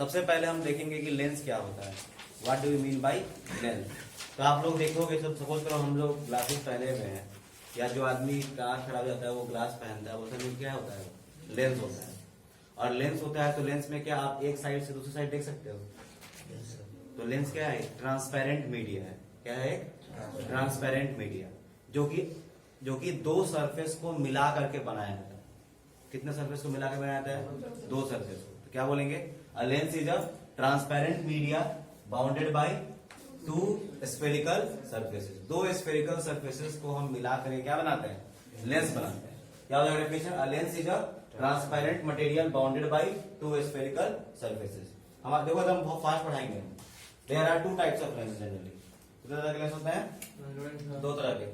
सबसे पहले हम देखेंगे कि लेंस क्या होता है, what do you mean by lens. तो आप लोग देखोगे, सब सपोज करो हम लोग ग्लासेस पहने हुए हैं, या जो आदमी का आँख खराब जाता है वो ग्लास पहनता है, वो सब क्या होता है, लेंस होता है। और लेंस होता है तो लेंस में क्या आप एक साइड से दूसरी साइड देख सकते हो। तो लेंस क्या है, ट्रांसपेरेंट मीडिया है। क्या है, ट्रांसपेरेंट मीडिया, जो कि दो सरफेस को मिला करके बनाया जाता है। कितने सरफेस को मिला कर बनाया जाता है, दो सरफेस को। तो क्या बोलेंगे, अ lens is a transparent media bounded by two spherical surfaces. दो स्फेरिकल सरफेसेस को हम मिला करके क्या बनाते हैं, लेंस बनाते हैं। क्या हो जाएगा definition, a lens is a transparent material bounded by two spherical surfaces. हम देखो हम बहुत फास्ट पढ़ाएंगे। There are two types of lens generally. कितने तरह के लेंस होते हैं, दो तरह के।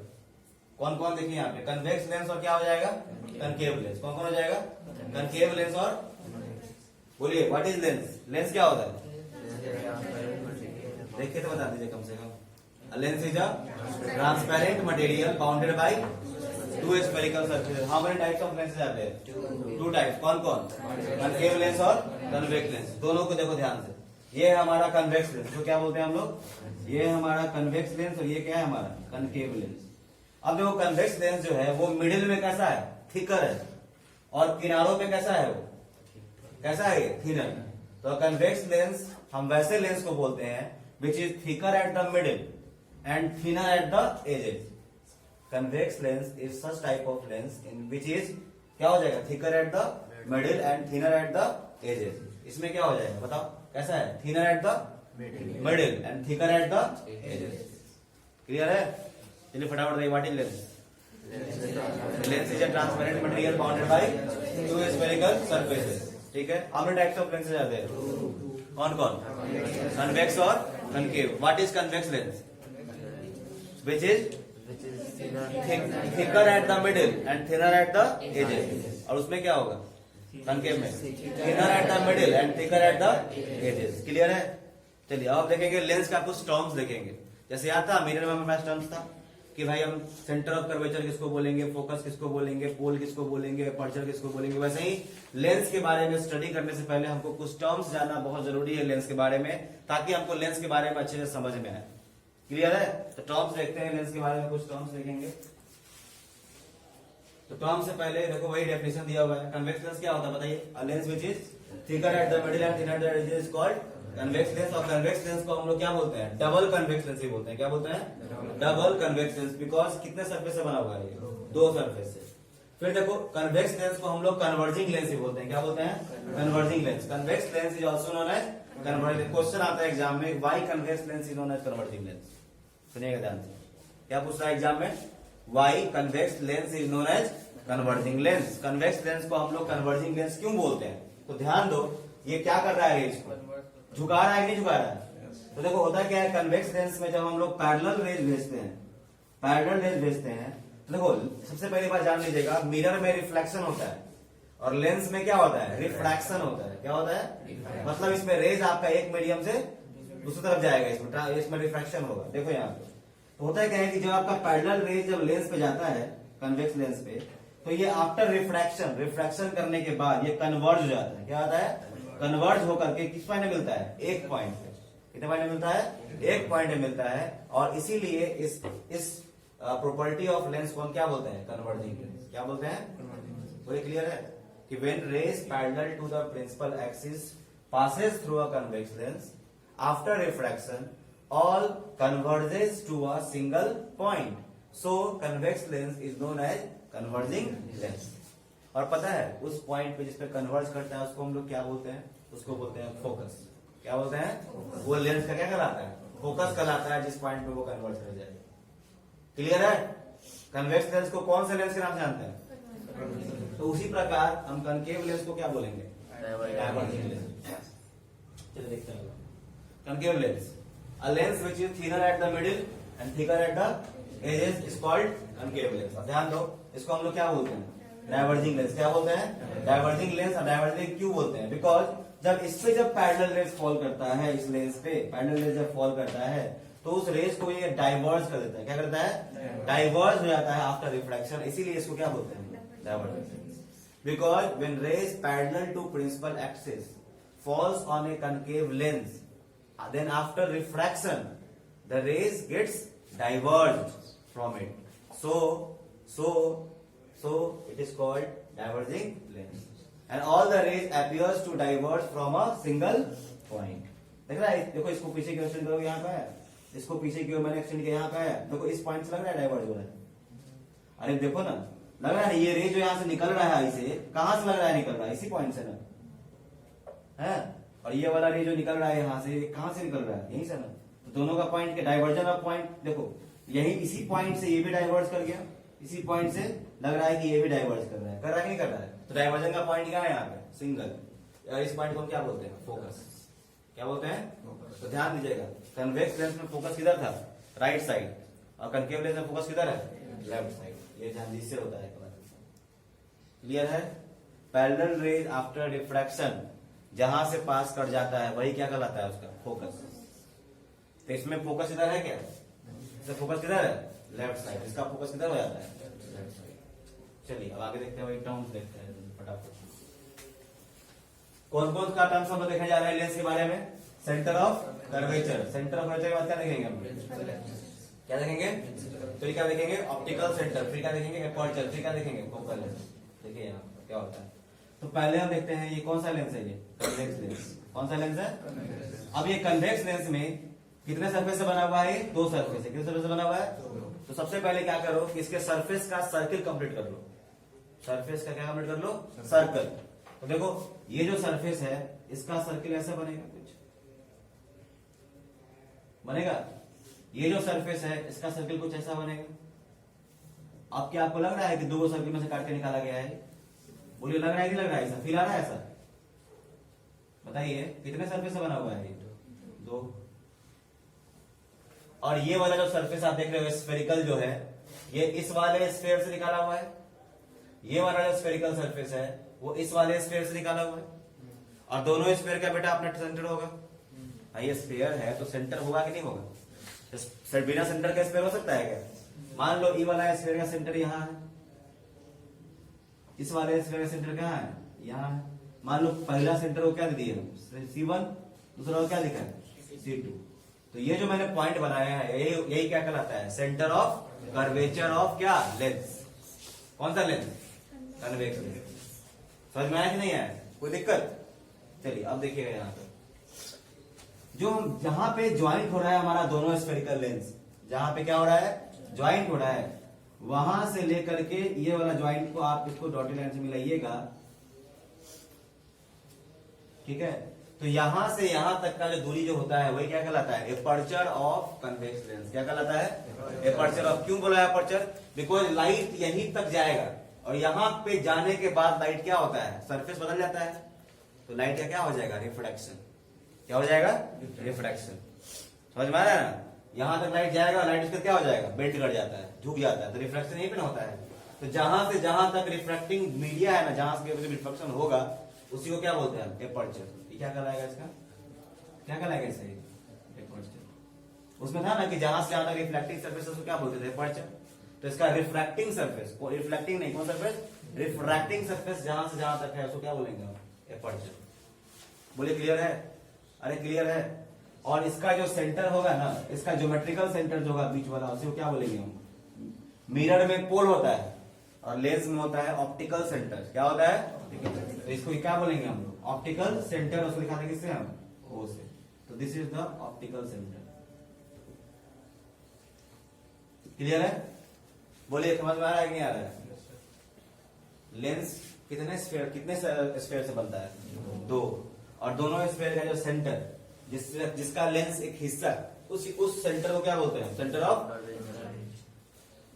कौन कौन देखिए यहाँ पे, कन्वेक्स लेंस और क्या हो जाएगा, कनकेव लेंस। कौन कौन हो जाएगा, कनकेव लेंस और, बोलिए व्हाट इज लेंस, लेंस क्या होता है, देखिए तो बता दीजिए कम से कम। Lens is a transparent material bounded by two spherical surfaces. How many types of lenses आते हैं, टू टाइप्स। कौन कौन, कनकेव लेंस और कन्वेक्स लेंस। दोनों को देखो ध्यान से। ये है हमारा कन्वेक्स लेंस, तो क्या बोलते हैं हम लोग, ये है हमारा कन्वेक्स लेंस और ये क्या है हमारा कनकेव लेंस। अब देखो कन्वेक्स लेंस जो है वो मिडिल में कैसा है, थिकर है, और किनारों पे कैसा है, वो कैसा है, ये थिनर। तो कन्वेक्स लेंस हम वैसे लेंस को बोलते हैं which is thicker at the middle and thinner at the edges. Convex lens is such type of lens in which is, क्या हो जाएगा, thicker at the middle and thinner at the edges. इसमें क्या हो जाएगा बताओ, कैसा है, thinner at the middle and thicker at the edges. Clear है, चलिए फटाफट देखिए, what is lens. Lens is a transparent material bounded by two spherical surfaces. ठीक है, how many types of lenses are there? कौन कौन, कन्वेक्स और concave. What is convex lens, which is thicker at the middle and thinner at the edges। और उसमें क्या होगा, concave में thinner at the middle and thicker at the edges। Clear है, चलिए अब देखेंगे लेंस का कुछ टर्म्स देखेंगे। जैसे याद था मिरर में हमारे टर्म्स था कि भाई हम सेंटर ऑफ कर्वेचर किसको बोलेंगे, फोकस किसको बोलेंगे, पोल किसको बोलेंगे, अपर्चर किसको बोलेंगे। वैसे ही लेंस के बारे में स्टडी करने से पहले हमको कुछ टर्म्स जानना बहुत जरूरी है लेंस के बारे में, ताकि हमको लेंस के बारे में अच्छे से समझ में आए। क्लियर है, तो टर्म्स देखते हैं, लेंस के बारे में कुछ टर्म्स देखेंगे। तो टर्म से पहले देखो वही डेफिनेशन दिया हुआ है। कन्वेक्स लेंस क्या होता है बताइए, a lens which is thicker at the middle and thinner at the edges is called convex lens. और कन्वेक्स लेंस को हम लोग क्या बोलते हैं, डबल कन्वेक्स लेंस ही बोलते हैं। क्या बोलते हैं, डबल कन्वेक्स लेंस, बिकॉज कितने सरफेस से बना हुआ है, दो सरफेस से। फिर देखो कन्वेक्स लेंस को हम लोग कन्वर्जिंग लेंस ही बोलते हैं। क्या बोलते हैं, converging lens. Convex lens is also known as converging. Question आता है एग्जाम में, why convex lens is known as converging lens. सुनिएगा ध्यान से, क्या पूछ रहा है एग्जाम में, why convex lens is known as converging lens. Convex lens को हम लोग कन्वर्जिंग लेंस क्यों बोलते हैं, तो ध्यान दो, ये क्या कर रहा है, रेज को झुका रहा है कि नहीं झुका रहा है। तो देखो होता क्या है, कन्वेक्स लेंस में जब हम लोग पैरेलल रेज भेजते हैं, पैरेलल रेज भेजते हैं, तो देखो सबसे पहली बात जान लीजिएगा, मिरर में रिफ्लेक्शन होता है और लेंस में क्या होता है, रिफ्रैक्शन होता है। क्या होता है, मतलब इसमें रेज आपका एक मीडियम से दूसरी तरफ जाएगा, इसमें रिफ्रैक्शन होगा। देखो यहाँ पे तो होता है क्या है कि जब आपका पैरेलल रेज जब लेंस पे जाता है, कन्वेक्स लेंस पे, तो ये आफ्टर रिफ्रैक्शन करने के बाद ये कन्वर्ज हो जाता है। क्या आता है, कन्वर्ज होकर के किस पॉइंट में मिलता है, एक पॉइंट पे। कितने पॉइंट में मिलता है, एक पॉइंट में मिलता है। और इसीलिए इस प्रॉपर्टी ऑफ लेंस को हम क्या बोलते हैं, कन्वर्जिंग लेंस। क्या बोलते हैं, तो ये क्लियर है कि when rays parallel to the principal axis passes through a convex lens after refraction all converges to a single point, so convex lens is known as converging lens। और पता है उस पॉइंट पे जिस पे कन्वर्ज करता है उसको हम लोग क्या बोलते हैं, उसको बोलते हैं फोकस। क्या बोलते हैं, वो लेंस का क्या कहलाता है, फोकस कहलाता है, जिस पॉइंट पे वो कन्वर्ज कर जाएगा। क्लियर है, कन्वेक्स लेंस को कौन से लेंस के नाम से जानते हैं, तो उसी प्रकार हम कनकेव लेंस को क्या बोलेंगे, डाइवर्जिंग लेंस। चलिए देखते हैं concave lens, a lens which is thinner at the middle and thicker at the edges is called concave lens. ध्यान दो, इसको हम लोग क्या बोलते हैं, डाइवर्जिंग लेंस। क्या बोलते हैं, डाइवर्जिंग लेंस। और डाइवर्जिंग क्यों बोलते हैं, बिकॉज जब इस पे जब पैरेलल रेज फॉल करता है, इस लेंस पे पैरेलल रेज जब फॉल करता है तो उस रेज को ये डाइवर्ज कर देता है। क्या करता है, डाइवर्ज हो जाता है आफ्टर रिफ्रैक्शन, इसीलिए इसको क्या बोलते हैं, diverging lens. Because when rays parallel to principal axis falls on a concave lens, then after refraction the rays gets diverged from it, so it is called diverging lens, and all the rays appears to diverge from a single point. देख रहा है, देखो इसको पीछे की ओर extend करो, यहाँ पे है, इसको पीछे की ओर मैंने एक्सटेंड किया, यहाँ पे है, देखो इस पॉइंट से लग रहा है डाइवर्ज हो रहा है। अरे देखो ना, लग रहा है ये रे जो यहाँ से निकल रहा है, इसे कहां से लग रहा है निकल रहा है, इसी पॉइंट से ना है, और ये वाला रे जो निकल रहा है यहाँ से, कहां से निकल रहा है, यहीं से ना। तो दोनों का पॉइंट के डाइवर्जन ऑफ पॉइंट देखो, यही इसी पॉइंट से ये भी डाइवर्ज कर गया, इसी पॉइंट से लग रहा है कि ये भी डाइवर्ज कर रहा है, कर रहा है कि नहीं कर रहा है। तो डाइवर्जन का पॉइंट क्या है यहाँ पे, सिंगल, और इस पॉइंट को हम क्या बोलते हैं, फोकस। क्या बोलते हैं, तो ध्यान दीजिएगा, कन्वेक्स लेंस में फोकस किधर था, राइट साइड, और कनकेव लेंस में फोकस किधर है, लेफ्ट साइड। ये ध्यान इससे होता है, क्लियर है। पैरेलल रेज आफ्टर रिफ्रैक्शन जहां से पास कर जाता है वही क्या कहलाता है, उसका फोकस। तो इसमें फोकस इधर है क्या, इसका फोकस किधर है, लेफ्ट साइड, इसका फोकस किधर हो जाता है, लेफ्ट साइड। चलिए अब आगे देखते हैं, वही टर्म्स देखते हैं फटाफट। कौन कौन का टर्म्स हम देखने जा रहे हैं लेंस के बारे में, centre of curvature, centre of curvature के बाद क्या देखेंगे हम, क्या देखेंगे, फिर क्या देखेंगे, ऑप्टिकल सेंटर, फिर क्या देखेंगे, एपर्चर, फिर क्या देखेंगे, फोकल लेंस। देखिए यहाँ क्या होता है। तो पहले हम देखते हैं ये कौन सा लेंस है, ये कन्वेक्स लेंस। कौन सा लेंस है, अब ये कन्वेक्स लेंस में कितने सरफेस से बना हुआ है, ये दो सरफेस है। कितने सरफेस से बना हुआ है, तो सबसे पहले क्या करो कि इसके सरफेस का सर्किल कंप्लीट कर लो, सरफेस का क्या कंप्लीट कर लो, सर्कल। तो देखो ये जो सरफेस है इसका सर्किल ऐसा बनेगा, कुछ बनेगा, ये जो सरफेस है इसका सर्किल कुछ ऐसा बनेगा। अब क्या आपको लग रहा है कि दो सर्किल में से काट के निकाला गया है, बोलिए लग रहा है कि लग रहा है, ऐसा फील आ रहा है, ऐसा बताइए कितने सरफेस से बना हुआ है, दो। और ये वाला जो सरफेस आप देख रहे हो स्फेरिकल जो है, ये इस वाले स्फेयर से निकाला हुआ है, ये वाला जो स्फेरिकल सरफेस है वो इस वाले स्फेयर से निकाला हुआ है, और दोनों स्फेयर का बेटा अपना सेंटर होगा। ये स्फेयर है तो सेंटर होगा कि नहीं होगा, बिना सेंटर का स्फेयर हो सकता है क्या, मान लो ये वाला स्फेयर का सेंटर यहाँ है, इस वाले स्फेयर का सेंटर कहाँ है, यहाँ है। मान लो पहला सेंटर को क्या दे दिया, C1, दूसरा को क्या लिखा है, C2। तो ये जो मैंने पॉइंट बनाया है यही क्या कहलाता है, सेंटर ऑफ कर्वेचर ऑफ क्या, लेंस। कौन सा लेंस, कन्वेक्स लेंस। समझ में आया कि नहीं आया, कोई दिक्कत। चलिए अब देखिएगा यहाँ पे जो जहां पे ज्वाइंट हो रहा है हमारा दोनों स्फेरिकल लेंस, जहां पे क्या हो रहा है, ज्वाइंट हो रहा है, वहां से लेकर के ये वाला ज्वाइंट को आप इसको डॉटेड लाइन से मिलाइएगा, ठीक है। तो यहां से यहां तक का जो दूरी जो होता है वही क्या कहलाता है, एपर्चर ऑफ कन्वेक्स लेंस। क्या कहलाता है, एपर्चर ऑफ। क्यों बोला एपर्चर, बिकॉज लाइट यहीं तक जाएगा और यहां पे जाने के बाद लाइट क्या होता है, सरफेस बदल जाता है, तो लाइट का क्या हो जाएगा, रिफ्रैक्शन। क्या हो जाएगा, रिफ्रैक्शन। समझ में आ रहा है ना, यहां तक लाइट जाएगा, लाइट उसका क्या हो जाएगा, बेंड कर जाता है, झुक जाता है, तो रिफ्रैक्शन यहीं पे ना होता है। तो जहां से जहां तक रिफ्रैक्टिंग मीडिया है ना, जहां से रिफ्रैक्शन होगा उसी को क्या बोलते हैं, एपर्चर। ये क्या कहलाएगा, इसका क्या कहलाएगा, इसे एपर्चर। उसमें था ना कि जहां से जहां तक रिफ्लेक्टिंग सरफेस उसको क्या बोलते थे, एपर्चर। तो इसका रिफ्रैक्टिंग सरफेस, रिफ्लेक्टिंग नहीं, कौन सरफेस, रिफ्रैक्टिंग सरफेस जहां से जहां तक है उसको क्या बोलेंगे, एपर्चर। बोलिए क्लियर है, अरे क्लियर है। और इसका जो सेंटर होगा ना, इसका ज्योमेट्रिकल सेंटर जो होगा बीच वाला, उसे क्या बोलेंगे हम, मिरर में पोल होता है और लेंस में होता है ऑप्टिकल सेंटर। क्या होता है, तो इसको क्या बोलेंगे हम लोग, ऑप्टिकल सेंटर। उसको दिखाते हैं किससे, हम ओ से। तो this is the optical centre. Clear है, बोलिए समझ में आ रहा है कि नहीं आ रहा है। लेंस कितने स्फेयर से बनता है, दो, और दोनों स्फेयर का जो सेंटर जिसका लेंस एक हिस्सा, उस सेंटर को क्या बोलते हैं, सेंटर ऑफ।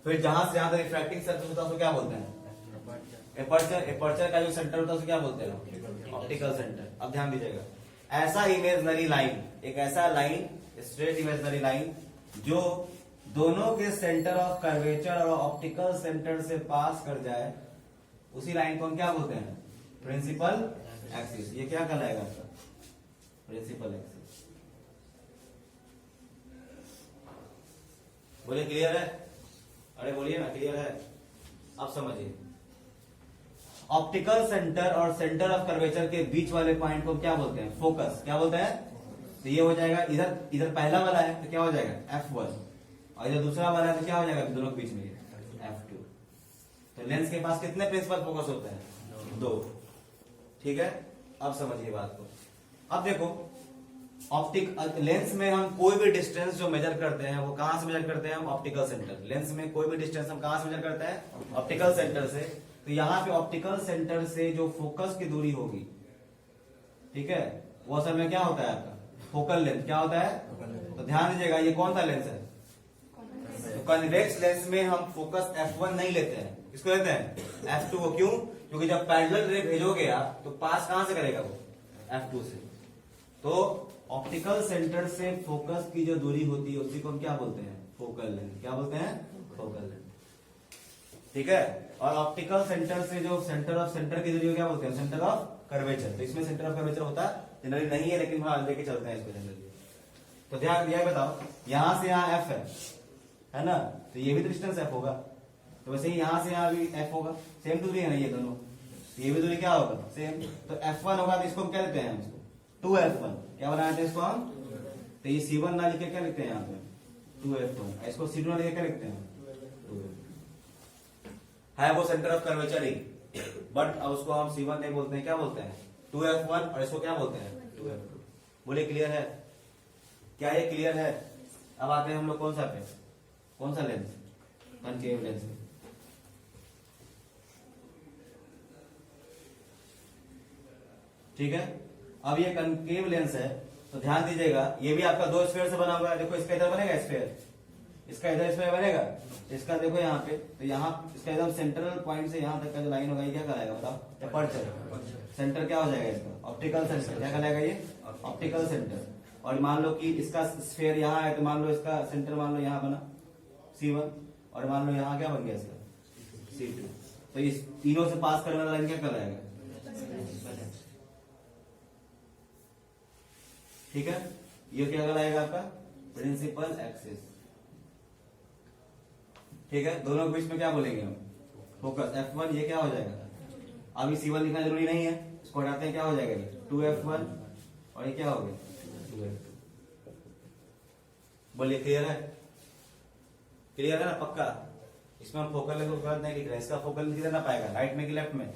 फिर जहां से जहां तक रिफ्रैक्टिंग सरफेस होता है उसको क्या बोलते हैं, एपर्चर। एपर्चर का जो सेंटर होता है उसको क्या बोलते हैं, ऑप्टिकल सेंटर। अब ध्यान दीजिएगा, ऐसा इमेजनरी लाइन, एक ऐसा लाइन, स्ट्रेट इमेजनरी लाइन जो दोनों के सेंटर ऑफ कर्वेचर और ऑप्टिकल सेंटर से पास कर जाए, उसी लाइन को हम क्या बोलते हैं, प्रिंसिपल एक्सिस। ये क्या कहलाएगा, प्रिंसिपल एक्सिस। बोलिए क्लियर है, अरे बोलिए ना, क्लियर है। अब समझिए, ऑप्टिकल सेंटर और सेंटर ऑफ कर्वेचर के बीच वाले पॉइंट को क्या बोलते हैं? फोकस। क्या बोलते हैं? तो ये हो जाएगा, इधर पहला वाला है तो क्या हो जाएगा? F1, और इधर दूसरा वाला है तो क्या हो जाएगा दोनों के बीच में? F2। तो लेंस के पास कितने प्रिंसिपल फोकस होते हैं? 2। ठीक है, अब समझिए बात को। अब देखो, ऑप्टिक लेंस में हम कोई भी डिस्टेंस जो मेजर करते हैं वो कहां से मेजर करते हैं? हम ऑप्टिकल सेंटर। लेंस में कोई भी डिस्टेंस हम कहां से मेजर करते हैं? ऑप्टिकल सेंटर से। तो यहाँ पे ऑप्टिकल सेंटर से जो फोकस की दूरी होगी, ठीक है, वो असल में क्या होता है आपका? Focal length. क्या होता है? तो ध्यान दीजिएगा, ये कौन सा लेंस है? तो कन्वेक्स लेंस में हम फोकस F1 नहीं लेते हैं। किसको लेते हैं? F2 को। क्यों? क्योंकि जब पैरेलल रे भेजोगे आप तो पास कहां से करेगा वो? F2 से। तो ऑप्टिकल सेंटर से फोकस की जो दूरी होती है उसी को हम क्या बोलते हैं? Focal length. क्या बोलते हैं? Focal length. ठीक है, और ऑप्टिकल सेंटर से जो सेंटर ऑफ सेंटर की दूरी को क्या बोलते हैं? Centre of curvature. तो इसमें सेंटर ऑफ कर्वेचर होता जनरली नहीं है, लेकिन हाँ लेके चलते हैं इसको जनरली। तो ध्यान दिया, बताओ, यहां से यहाँ F है ना, तो ये भी डिस्टेंस F होगा। तो वैसे ही यहां से यहाँ भी F होगा, सेम दूरी है ना ये दोनों, ये भी दूरी क्या होगा? सेम। तो F1 होगा तो इसको हम क्या लिखते हैं? इसको 2F1। क्या बनाया था इसको हम? तो ये C1 ना लिखे क्या लिखते हैं यहाँ पे? 2F1। इसको C2 ना लिखे क्या लिखते हैं? 2F1 है वो centre of curvature he, but अब उसको हम C1 नहीं बोलते हैं, क्या बोलते हैं? 2F1। और इसको क्या बोलते हैं? 2F2। बोले क्लियर है? क्या ये क्लियर है? अब आते हैं हम लोग कौन सा पे? कौन सा लेंस? Concave lens. ठीक है, अब ये कनकेव लेंस है तो ध्यान दीजिएगा, ये भी आपका 2 स्फीयर से बना हुआ है। देखो इसका इधर बनेगा स्फीयर, इसका इधर स्फीयर बनेगा, इसका देखो यहाँ पे, तो यहाँ इसका एकदम सेंट्रल पॉइंट से यहाँ तक का जो लाइन होगा ये क्या कहलाएगा? बताओ। अपर्चर सेंटर क्या हो जाएगा इसका? Optical centre. क्या कहलाएगा ये? Optical centre. और मान लो कि इसका स्फीयर यहाँ है तो मान लो इसका सेंटर मान लो यहाँ बना C1, और मान लो यहाँ क्या बन गया इसका? C2। तो इस तीनों से पास करने वाला लाइन क्या कहलाएगा? ठीक है, ये क्या कहलाएगा आपका? Principal axis. ठीक है, दोनों के बीच में क्या बोलेंगे हम? फोकस। F1 ये क्या हो जाएगा? अभी C1 लिखना जरूरी नहीं है, इसको हटाते हैं, क्या हो जाएगा? 2F1, और ये क्या हो गया? 2F2। बोलिए क्लियर है? क्लियर है ना? पक्का? इसमें हम फोकल लेंथ उसके बाद नहीं लिख रहे हैं। इसका फोकल लेंथ किधर ना पाएगा? राइट में कि लेफ्ट में?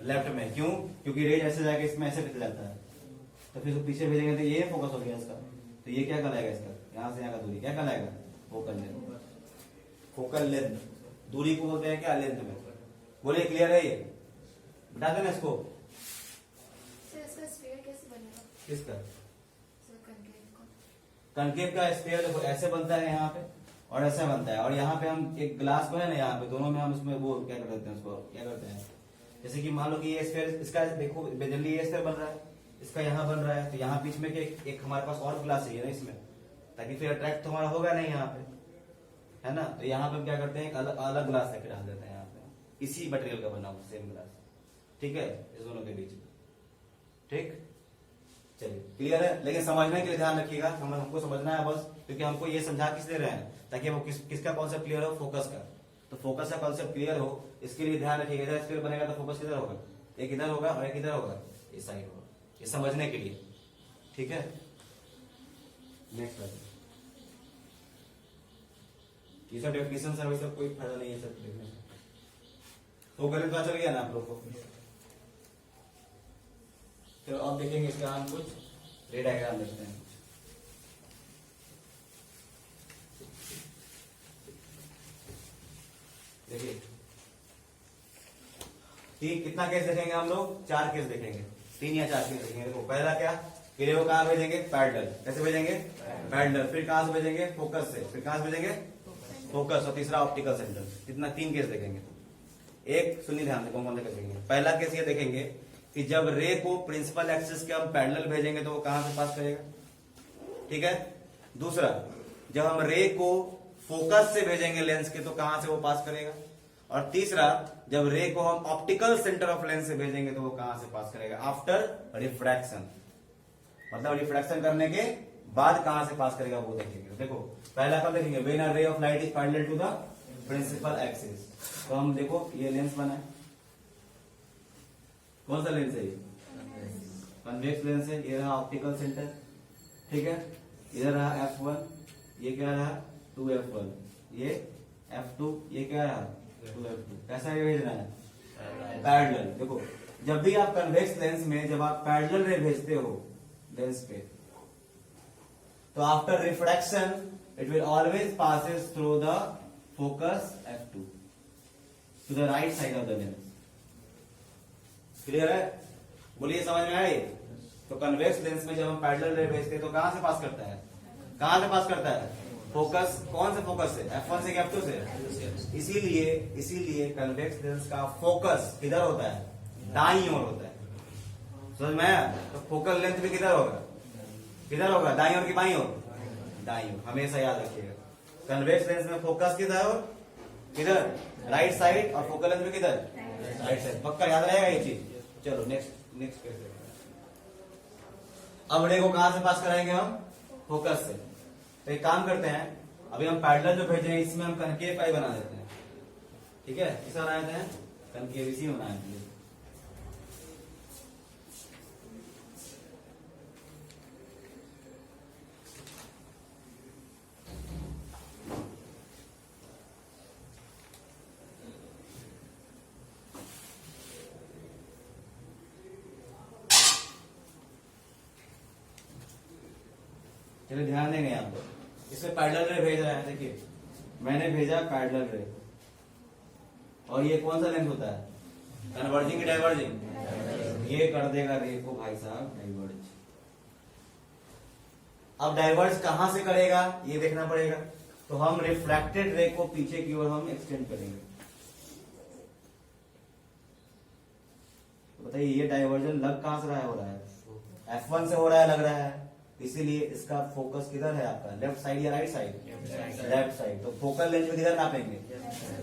लेफ्ट में। क्यों? क्योंकि रेज ऐसे जाके इसमें ऐसे निकल जाता है, तो फिर पीछे भेजेंगे तो ये फोकस हो गया इसका। तो ये क्या कहलाएगा इसका? यहाँ से यहाँ का दूरी क्या कहलाएगा? Focal length. फोकल लेंथ दूरी को बोलते हैं क्या? लेंथ में। बोलिए क्लियर है? ये बता देना इसको। किसका? कनकेव का स्फीयर देखो ऐसे बनता है यहाँ पे, और ऐसे बनता है, और यहाँ पे हम एक ग्लास को है ना, यहाँ पे दोनों में हम इसमें वो क्या करते हैं? उसको क्या करते हैं? जैसे कि मान लो कि ये स्फीयर, इसका देखो जनरली ये स्फीयर बन रहा है, इसका यहाँ बन रहा है, तो यहाँ बीच में एक हमारे पास और ग्लास चाहिए ना इसमें, ताकि फिर अट्रैक्ट तो हमारा होगा नहीं यहाँ पे, है ना। तो यहाँ पे हम क्या करते हैं? एक अलग ग्लास लेके डाल देते हैं यहाँ पे, इसी मटेरियल का बना हुआ सेम ग्लास। ठीक है, इस दोनों के बीच। ठीक, चलिए क्लियर है? लेकिन समझने के लिए ध्यान रखिएगा, हमको समझना है बस, क्योंकि हमको ये समझा किस दे रहे हैं? ताकि हमको किसका कॉन्सेप्ट क्लियर हो? फोकस का। तो फोकस का कॉन्सेप्ट क्लियर हो, इसके लिए ध्यान रखिएगा। इधर स्फीयर बनेगा तो फोकस किधर होगा? एक इधर होगा और एक इधर होगा, इस साइड होगा। ये समझने के लिए। ठीक है, नेक्स्ट क्वेश्चन। ये सब डेफिनेशन है, वैसे कोई फायदा नहीं है सब देखने में। तो गलत पता चल गया ना आप लोग को? तो अब देखेंगे इसका हम कुछ रे डायग्राम देखते हैं। देखिए, ठीक, कितना केस देखेंगे हम लोग? 4 केस देखेंगे, 3 या 4 केस देखेंगे। देखो पहला क्या? किरे को कहां भेजेंगे? पैरेलल। कैसे भेजेंगे? पैरेलल। फिर कहां से भेजेंगे? फोकस से। फिर कहां से भेजेंगे? फोकस। और तीसरा ऑप्टिकल सेंटर। कितना? 3 केस देखेंगे। एक सुनिए ध्यान से, कौन कौन से केस देखेंगे। पहला केस ये देखेंगे कि जब रे को प्रिंसिपल एक्सिस के हम पैरेलल भेजेंगे तो वो कहां से पास करेगा? ठीक है। दूसरा, जब हम रे को फोकस से भेजेंगे लेंस के तो कहां से वो पास करेगा? और तीसरा, जब रे को हम ऑप्टिकल सेंटर ऑफ लेंस से भेजेंगे तो वो कहां से पास करेगा? After refraction. मतलब रिफ्रैक्शन करने के बाद कहां से पास करेगा वो देखेंगे। देखो पहला कब देखेंगे? When a ray of light is parallel to the principal axis. तो हम देखो ये लेंस बना है, कौन सा लेंस है ये? कन्वेक्स लेंस है। ये रहा ऑप्टिकल सेंटर, ठीक है। इधर रहा F1, ये क्या रहा 2F1, ये F2, ये क्या रहा 2F2। कैसा ये भेजना है? पैरेलल। देखो जब भी आप कन्वेक्स लेंस में जब आप पैरेलल रे भेजते हो लेंस पे, तो after refraction it will always passes through the focus F2 to the right side of the lens. Clear है? बोलिए समझ में आई? तो कन्वेक्स लेंस में जब हम पैरेलल रे भेजते हैं तो कहां से पास करता है? कहां से पास करता है? फोकस। कौन से फोकस से? F1 से कि F2 से? इसीलिए कन्वेक्स लेंस का फोकस किधर होता है? दाईं ओर होता है। समझ में आया? तो फोकल लेंथ भी किधर होगा? किधर होगा? दाईं ओर की बाईं ओर? दाईं ओर। हमेशा याद रखिएगा कन्वेक्स लेंस में फोकस किधर और किधर? Right side. और फोकल लेंथ भी किधर? Right side. पक्का याद रहेगा ये चीज। चलो नेक्स्ट कैसे? अब रे को कहां से पास कराएंगे हम? फोकस से। तो एक काम करते हैं, अभी हम पैरेलल जो भेजे हैं इसमें हम कनकेव आई बना देते हैं, ठीक है। किसा बना देते हैं? कनकेव, इसी बना देते हैं। चलिए ध्यान देंगे यहाँ पर, इसमें पैरेलल रे भेज रहा है। देखिए मैंने भेजा पैरेलल रे, और ये कौन सा लेंथ होता है? कन्वर्जिंग की डाइवर्जिंग? ये कर देगा रे को भाई साहब डाइवर्ज। अब डाइवर्ज कहां से करेगा ये देखना पड़ेगा। तो हम रिफ्रैक्टेड रे को पीछे की ओर हम एक्सटेंड करेंगे। तो बताइए ये डाइवर्जन लग कहां से रहा है? हो रहा है F1 से हो रहा है, लग रहा है। इसीलिए इसका फोकस किधर है आपका? लेफ्ट साइड या राइट साइड? Left side. तो फोकल लेंथ में किधर नापेंगे?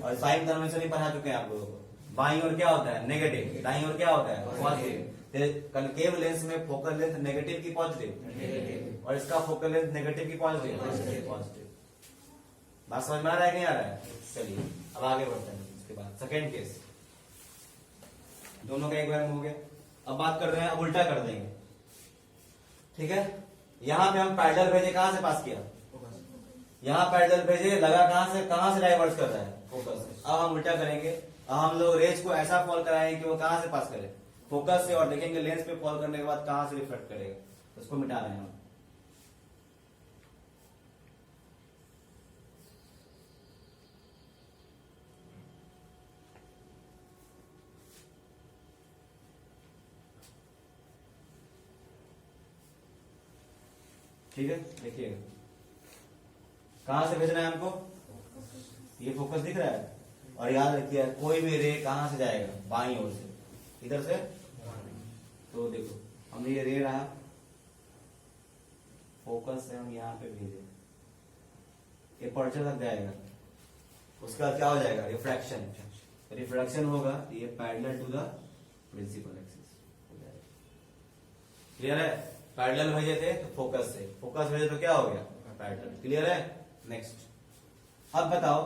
और साइन कन्वेंशन भी पढ़ा चुके हैं आप लोगों को। बाईं ओर क्या होता है? नेगेटिव। दाईं ओर क्या होता है? पॉजिटिव। कनकेव लेंस में फोकल लेंथ नेगेटिव की पॉजिटिव, और इसका फोकल लेंथ नेगेटिव की पॉजिटिव। बात समझ में आ रहा है नहीं आ रहा है? चलिए अब आगे बढ़ते हैं। उसके बाद सेकेंड केस, दोनों का एक बार में हो गया। अब बात कर रहे हैं, अब उल्टा कर देंगे, ठीक है। यहां पे हम पैरेलल भेजे, कहां से पास किया? यहां पैरेलल भेजे, लगा कहां से डाइवर्ज कर रहा है? फोकस से। अब हम उल्टा करेंगे, अब हम लोग रेज को ऐसा फॉल कराएंगे कि वो कहां से पास करे? फोकस से। और देखेंगे लेंस पे फॉल करने के बाद कहां से रिफ्लेक्ट करेगा, उसको मिटा रहे हैं हम। ठीक है, देखिएगा कहां से भेजना है हमको? ये फोकस दिख रहा है। और याद रखिए कोई भी रे कहां से जाएगा? बाईं ओर से। इधर से। तो देखो हमने ये रे रहा, फोकस से हम यहाँ पे भेजे, ये पर्चर तक जाएगा। उसके बाद क्या हो जाएगा? रिफ्रैक्शन। रिफ्रैक्शन होगा तो ये parallel to the principal axis हो जाएगा। क्लियर है? पैरेलल भेजे थे तो फोकस से, फोकस भेजे तो क्या हो गया? पैरेलल। क्लियर है? नेक्स्ट। अब बताओ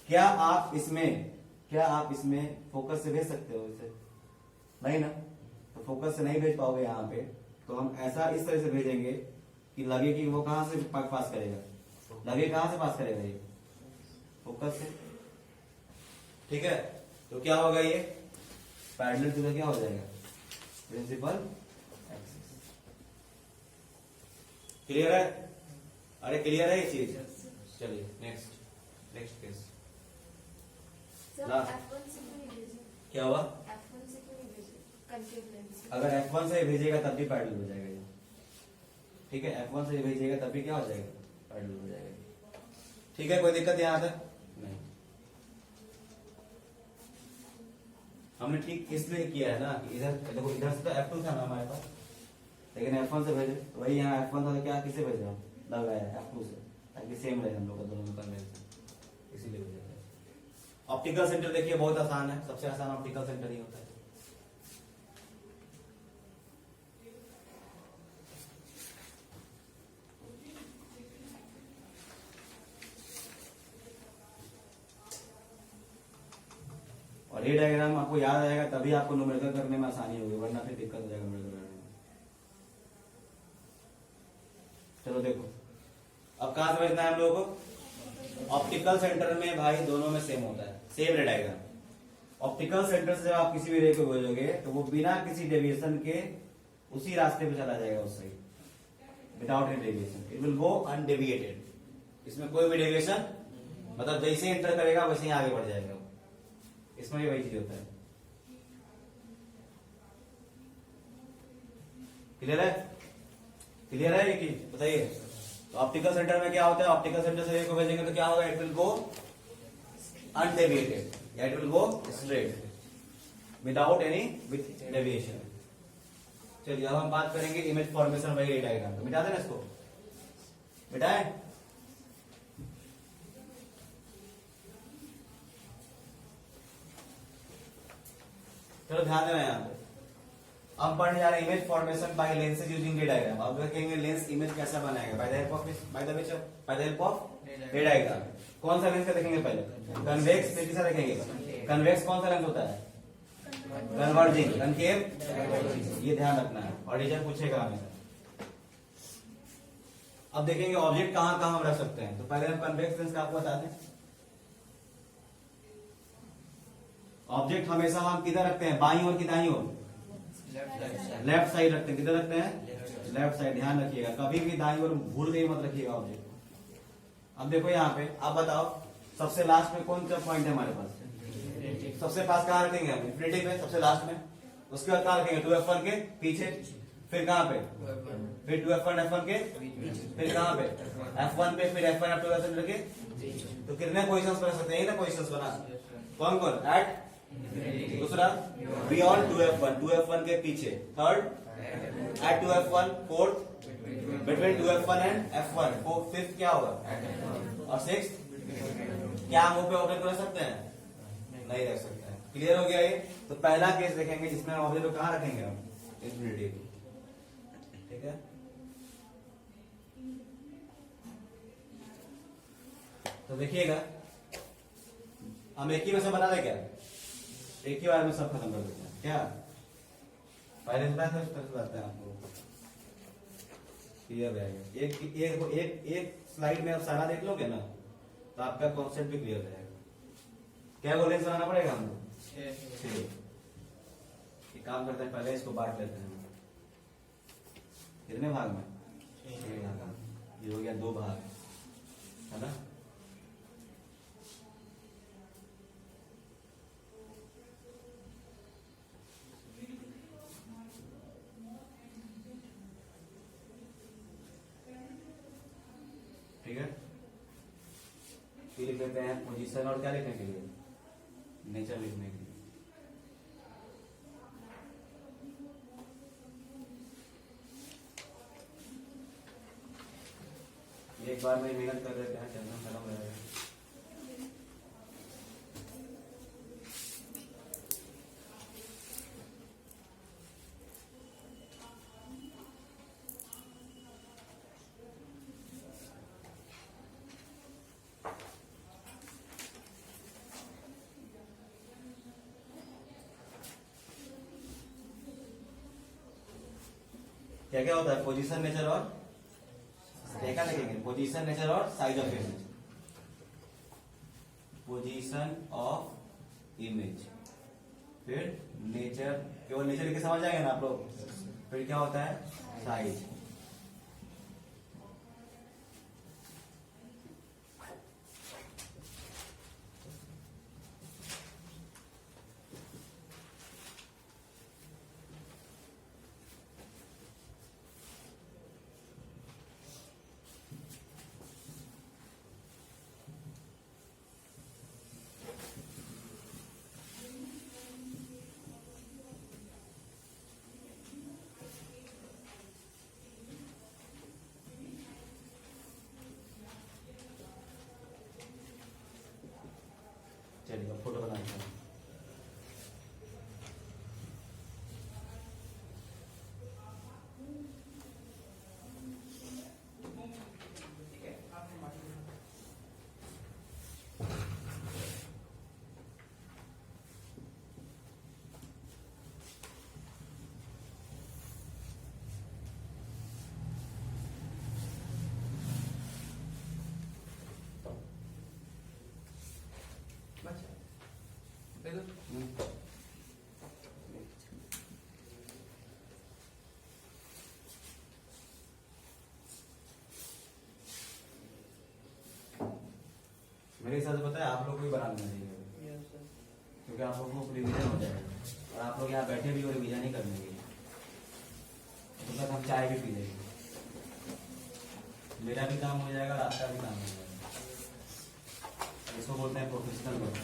क्या आप इसमें फोकस से भेज सकते हो? इसे नहीं ना, तो फोकस से नहीं भेज पाओगे यहाँ पे। तो हम ऐसा इस तरह से भेजेंगे कि लगे कि वो कहां से पास करेगा? लगे कहां से पास करेगा? ये फोकस से, ठीक है। तो क्या होगा? ये पैरेलल टू द क्या हो जाएगा? Principal axis. क्लियर है? अरे क्लियर है ये चीज? चलिए नेक्स्ट केस। क्या हुआ? अगर F1 से भेजेगा तब भी पैरेलल हो जाएगा ये, ठीक है। F1 से भेजेगा तब भी क्या हो जाएगा? पैरेलल हो जाएगा, ठीक है। कोई दिक्कत यहां तक नहीं? हमने ठीक इसलिए किया है ना कि इधर देखो, इधर से तो F2 था ना हमारे पास, लेकिन F1 से भेजे तो वही यहाँ F1 था तो क्या किसे भेज रहा हूँ? लग रहा है F2 से, ताकि सेम रहे हम लोग का दोनों का कन्वेंशन, इसीलिए भेजा है। ऑप्टिकल सेंटर देखिए बहुत आसान है, सबसे आसान ऑप्टिकल सेंटर ही होता है। और और ये डायग्राम आपको याद आएगा तभी आपको न्यूमेरिकल करने में आसानी होगी, वरना फिर दिक्कत हो जाएगा न्यूमेरिकल करने में। चलो देखो अब कहां समझना है हम लोगों को। ऑप्टिकल सेंटर में भाई दोनों में सेम होता है, सेम रे डायग्राम। ऑप्टिकल सेंटर से जब आप किसी भी रे को भेजोगे तो वो बिना किसी डेविएशन के उसी रास्ते पे चला जाएगा उस side, without any deviation, it will go undeviated. इसमें कोई भी डेविएशन मतलब जैसे एंटर करेगा वैसे ही आगे बढ़ जाएगा, इसमें भी वही चीज होता है। क्लियर है? क्लियर है ये कि बताइए। तो ऑप्टिकल सेंटर में क्या होता है, ऑप्टिकल सेंटर से रे को भेजेंगे तो क्या होगा, इट विल गो अनडेविएटेड या it will go straight without any with deviation. चलिए अब हम बात करेंगे इमेज फॉर्मेशन बाय रे डायग्राम। तो मिटा देना इसको, मिटाए। चलो ध्यान देना यहाँ पे, हम पढ़ने जा रहे हैं image formation by lenses using रे डायग्राम। अब देखेंगे लेंस इमेज कैसा बनाएगा, बाय द हेल्प ऑफ रे डायग्राम। कौन सा लेंस का देखेंगे पहले, कन्वेक्स, फिर किसा देखेंगे कन्वेक्स। कौन सा लेंस होता है, कन्वर्जिंग, कनकेव, ये ध्यान रखना है और टीचर पूछेगा हमें। अब देखेंगे ऑब्जेक्ट कहां कहां हम रख सकते हैं। तो पहले हम कन्वेक्स लेंस का आपको बताते हैं। ऑब्जेक्ट हमेशा हम किधर रखते हैं, बाईं ओर की दाईं ओर, लेफ्ट साइड रखते हैं। किधर रखते हैं, लेफ्ट साइड। ध्यान रखिएगा कभी भी दाईं ओर भूल के मत रखिएगा ऑब्जेक्ट को। अब देखो यहाँ पे, आप बताओ सबसे लास्ट में कौन सा पॉइंट है हमारे पास, सबसे पास कहां रखेंगे हम, इंफिनिटी पे सबसे लास्ट में। उसके बाद कहां रखेंगे, 2f1 के पीछे, फिर कहां पे, फिर 2f1 f1 के, फिर कहां पे f1 पे, फिर f1 f2 ऐसे रखे। तो कितने पोजीशंस बना सकते हैं ना, पोजीशंस बना कौन कौन, एट, दूसरा बियॉन्ड 2f1, 2f1 के पीछे, third at 2f1, fourth between 2f1 and f1, fifth क्या होगा, और सिक्स्थ क्या मुंह पे ऑब्जेक्ट रख सकते हैं, नहीं रख सकते हैं। क्लियर हो गया ये। तो पहला केस देखेंगे जिसमें ऑब्जेक्ट को कहां रखेंगे हम, इंफिनिटी को। ठीक है, तो देखिएगा हम एक ही में से बना दे क्या, एक ही बार में सब खत्म कर देते हैं क्या। पहले बताते हैं आपको, क्लियर रहेगा। एक स्लाइड में आप सारा देख लोगे ना तो आपका कॉन्सेप्ट भी क्लियर रहेगा। क्या वो लेंस बनाना पड़ेगा हमको, काम करते हैं पहले इसको बांट लेते हैं। कितने भाग में, ये हो गया 2 भाग, है ना। ठीक है, फिर लिख लेते हैं पोजीशन, और क्या लिखने के लिए, नेचर लिखने के लिए। एक बार में मेहनत कर देते हैं, टेंशन खत्म रहेगा। क्या क्या होता है, पोजीशन, नेचर और क्या देखेंगे, पोजीशन, नेचर और size of image. Position of image, फिर नेचर, केवल नेचर लिख के समझ जाएंगे ना आप लोग। फिर क्या होता है, साइज। चलिए फोटो बनाते हैं। मेरे हिसाब से पता है आप लोग को भी बना लेना चाहिए, क्योंकि आप लोग को रिविजन हो जाएगा और आप लोग यहाँ बैठे भी और रिविजन ही करने के लिए, तो तक हम चाय भी पी लेंगे, मेरा भी काम हो जाएगा और आपका भी काम हो जाएगा। इसको बोलते हैं प्रोफेशनल वर्क।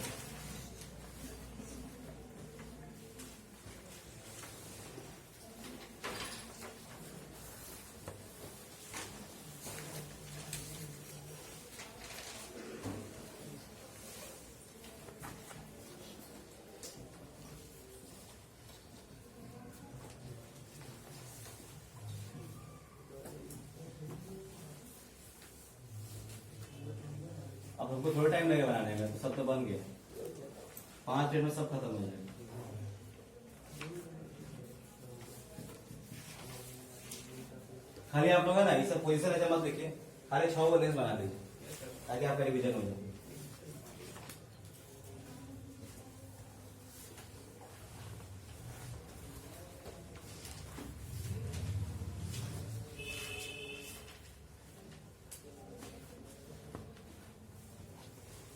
अब हमको थोड़ा टाइम लगेगा बनाने में, तो सब तो बन गया, 5 मिनट में सब खत्म हो जाएगा। खाली आप लोग है ना ये सब पोजिशन ऐसे मत देखिए, खाली 6 लेंस बना दीजिए ताकि आपका रिविजन हो जाए।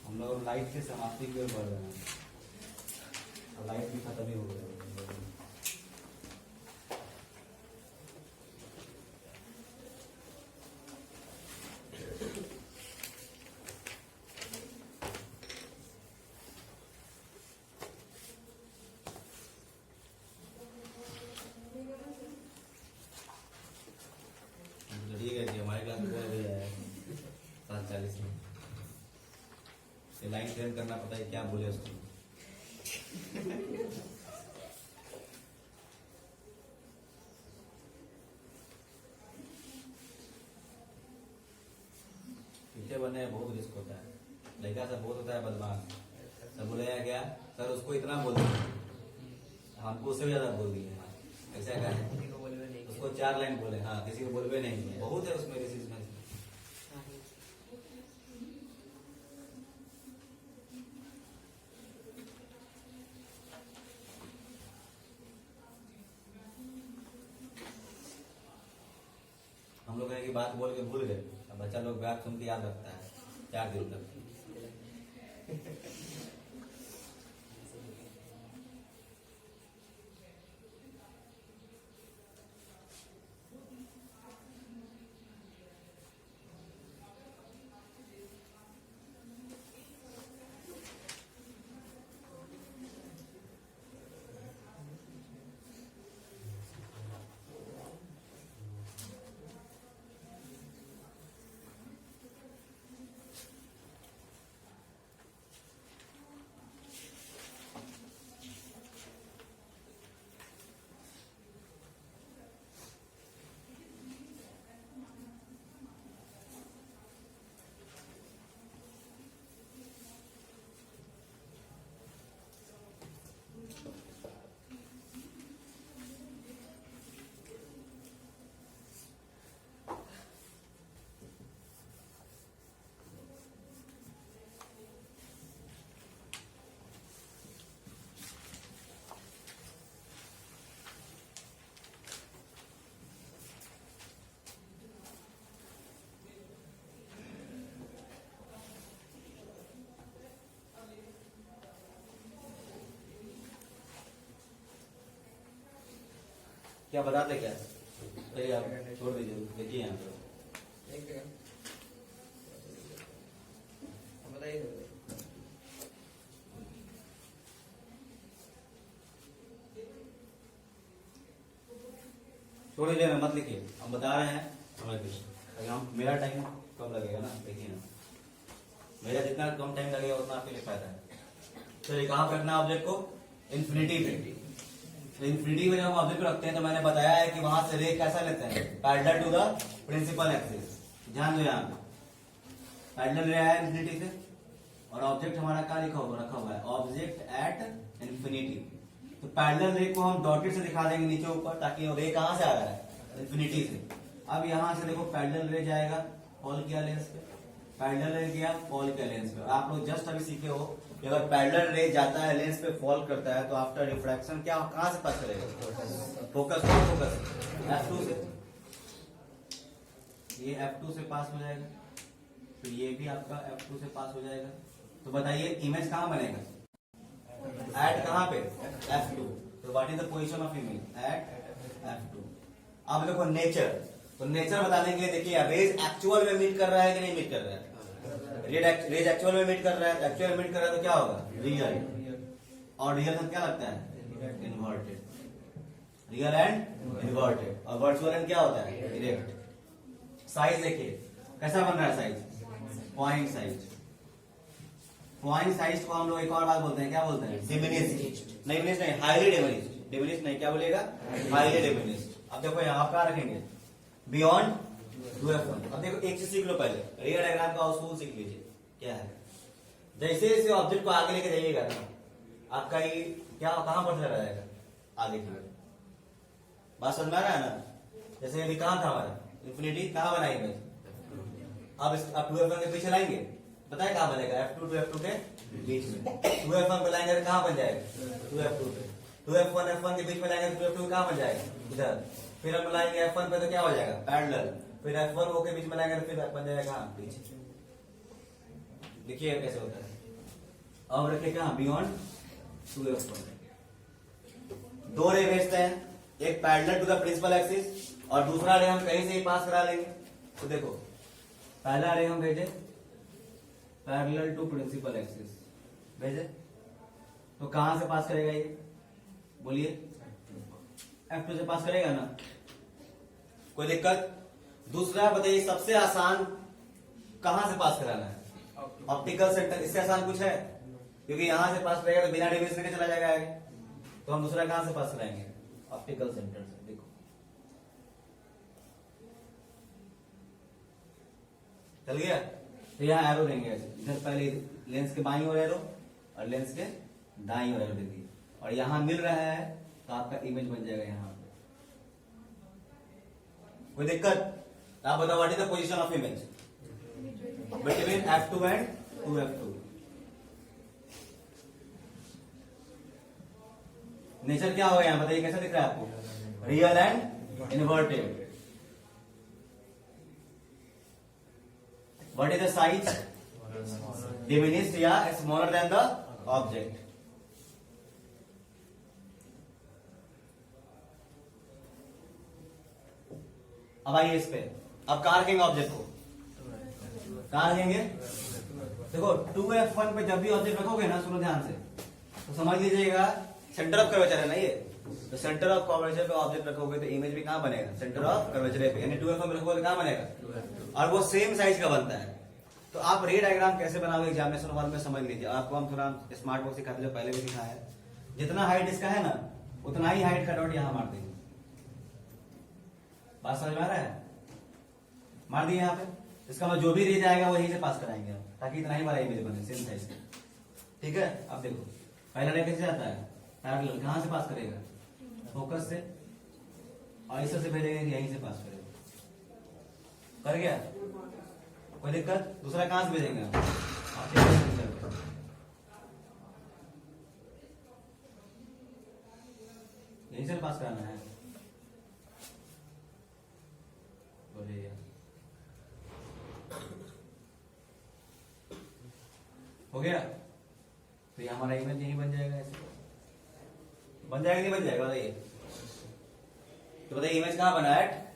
हम लोग लाइट की समाप्ति की ओर बढ़ रहे हैं और लाइट भी खत्म ही हो गया। ठीक है जी, हमारे क्लास में 7:40 में लाइन क्लियर करना, पता है क्या बोले उसको। पीछे बनने में बहुत रिस्क होता है, लड़का सब बहुत होता है बदमाश, सब बोलेगा क्या सर उसको इतना बोल दिया, हमको उससे भी ज्यादा बोल दिए, ऐसा क्या है उसको 4 लाइन बोले, हाँ किसी को बोलवे नहीं, बहुत है उसमें रिसीव में। हम लोग की बात बोल के भूल गए, अब बच्चा लोग बात सुन के याद रखता है 4 दिन तक। क्या बताते क्या, चलिए आप छोड़ दीजिए, देखिए यहाँ पे छोड़ दीजिए, मत लिखिए, हम बता रहे हैं समझ लीजिए, हम मेरा टाइम कम लगेगा ना, देखिए ना मेरा जितना कम टाइम लगेगा उतना आपके लिए फायदा है। चलिए कहाँ पे रखना है ऑब्जेक्ट को, इन्फिनिटी पे। तो इन्फिनिटी में जब हम ऑब्जेक्ट रखते हैं तो मैंने बताया है कि वहां से रे कैसा लेते हैं, parallel to the principal axis. ध्यान दो यहाँ पैरेलल रे है इन्फिनिटी से, और ऑब्जेक्ट हमारा क्या लिखा होगा, रखा हुआ है ऑब्जेक्ट एट इन्फिनिटी। तो पैरेलल रे को हम डॉटेड से दिखा देंगे नीचे ऊपर, ताकि रे कहां से आ रहा है, इन्फिनिटी से। अब यहां से देखो पैरेलल रे जाएगा फॉल किया लेंस पे, पैरेलल रे गया फॉल किया लेंस पे। आप लोग जस्ट अभी सीखे हो कि अगर पैरेलल रे जाता है लेंस पे फॉल करता है तो आफ्टर रिफ्रैक्शन क्या कहां से पास करेगा, फोकस F2 से, ये F2 से पास हो जाएगा, तो ये भी आपका F2 से पास हो जाएगा। तो बताइए इमेज कहाँ बनेगा? एट कहाँ पे? F2। तो what is the position of image? At F2। अब देखो नेचर, तो नेचर बताने के लिए देखिए रेज एक्चुअल में मीट कर रहा है कि नहीं मीट कर रहा है? रेज एक्चुअल में मीट कर रहा है, एक्चुअल में मीट कर रहा है तो क्या होगा? रियल। और रियल में क्या लगता है? इन्वर्टेड। Real and inverted. और वर्चुअल एंड क्या होता है? इरेक्ट। साइज देखिए कैसा बन रहा है size? Point size. Point size को हम लोग एक और बात बोलते हैं, क्या बोलते हैं? डिमिनिश्ड। नहीं डिमिनिश्ड नहीं, हाईली डिमिनिश्ड। डिमिनिश्ड नहीं, क्या बोलेगा? Highly diminished. अब देखो यहाँ क्या रखेंगे? Beyond 2f1। अब देखो एक चीज सीख लो पहले, रियल डायग्राम का उसूल सीख लीजिए क्या है। जैसे जैसे ऑब्जेक्ट को आगे लेके जाइएगा ना, आपका ये क्या कहां पर चला जाएगा? आगे की ओर। बात समझ में आ रहा है ना? जैसे अभी कहां था हमारा इंफिनिटी, कहां बनाई इमेज? अब 2f1 के पीछे लाएंगे, बताए कहां बनेगा? F2 to F2 के बीच में। 2f1 पे लाएंगे तो कहां बन जाएगा? 2f2 पे। 2f1 F1 के बीच में लाएंगे तो 2f2 कहां बन जाएगा? इधर। फिर हम लाएंगे F1 पे तो क्या हो जाएगा? पैरेलल। फिर F1 को के बीच में लाएंगे तो फिर बन जाएगा कहां? पीछे। देखिए कैसे होता है। अब रखे कहां? Beyond 2f1। दो रे भेजते हैं, एक parallel to the principal axis और दूसरा रे हम कहीं से ही पास करा लेंगे। तो देखो पहला रे हम भेजे पैरेलल टू प्रिंसिपल एक्सिस, भेजे तो कहां से पास करेगा ये? बोलिए F2 से पास करेगा ना, कोई दिक्कत? दूसरा बताइए सबसे आसान कहां से पास कराना है? Optical centre. इससे आसान कुछ है? क्योंकि यहां से पास करेगा तो बिना डिविजन के चला जाएगा आगे। तो हम दूसरा कहां से पास कराएंगे? ऑप्टिकल सेंटर से। देखो चल गया। तो यहाँ एरो देंगे ऐसे, इधर पहले लेंस के बाईं ओर एरो और लेंस के दाईं ओर एरो देंगे, और यहां मिल रहा है तो आपका इमेज बन जाएगा यहां पे। कोई दिक्कत? आप बताओ what is the position of image between F2 and 2f2? Nature क्या होगा यहाँ बताइए, कैसा दिख रहा है आपको? Real and inverted. What is the size? Diminished या स्मॉलर देन द ऑब्जेक्ट। अब आइए इस पे, अब कहां रखेंगे ऑब्जेक्ट को? कहां रखेंगे? देखो 2f1 पे जब भी ऑब्जेक्ट रखोगे ना, सुनो ध्यान से, तो समझ लीजिएगा सेंटर ऑफ कर्वेचर है ना ये, तो सेंटर ऑफ कर्वेचर पे ऑब्जेक्ट रखोगे तो इमेज भी कहां बनेगा? सेंटर ऑफ कर्वेचर पे, यानी 2f1 पे रखोगे तो कहां बनेगा? और वो सेम साइज का बनता है। तो आप रे डायग्राम कैसे बनाओगे एग्जामिनेशन हॉल में समझ लीजिए। आपको हम थोड़ा स्मार्ट वर्क सिखाते, जो पहले भी सिखाया है। जितना हाइट इसका है ना, उतना ही हाइट का डॉट यहां मार देंगे। बात समझ में आ रहा है? मार दिए यहाँ पे, इसका मतलब जो भी रे जाएगा वो यहीं से पास कराएंगे हम, ताकि इतना ही बड़ा इमेज बने सेम साइज का। ठीक है? अब देखो पहला रे कैसे जाता है? पैरेलल। कहां से पास करेगा? फोकस से, और ऐसे से भेजेंगे यहीं से पास करेगा। कर गया? कोई दिक्कत? दूसरा कहां से भेजेंगे? यहीं से पास कराना है। बोलिए हो गया? तो ये हमारा इमेज यही बन जाएगा। ऐसे बन जाएगा नहीं बन जाएगा बताइए? तो बताइए इमेज कहां बना है?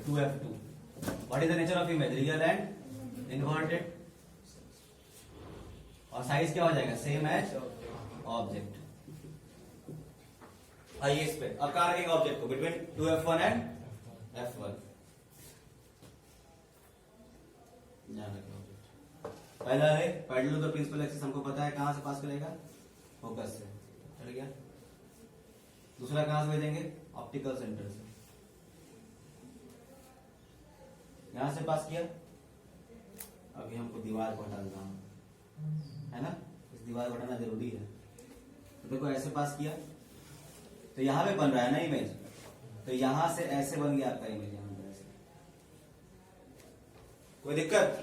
2f2। What is the nature of image? Real and inverted. और साइज क्या हो जाएगा? Same as object. आइए इस पे, अब कहां रखेंगे ऑब्जेक्ट को? Between 2f1 and f1। पहला है parallel to the principal axis, हमको पता है कहां से पास करेगा? फोकस से। चल गया? दूसरा कहां से भेजेंगे? ऑप्टिकल सेंटर से। यहां से पास किया। अभी हमको दीवार को हटा देता हूं, है ना? इस दीवार को हटाना जरूरी है। तो देखो ऐसे पास किया तो यहां पे बन रहा है ना इमेज, तो यहां से ऐसे बन गया आपका इमेज। यहां पर ऐसे। कोई दिक्कत?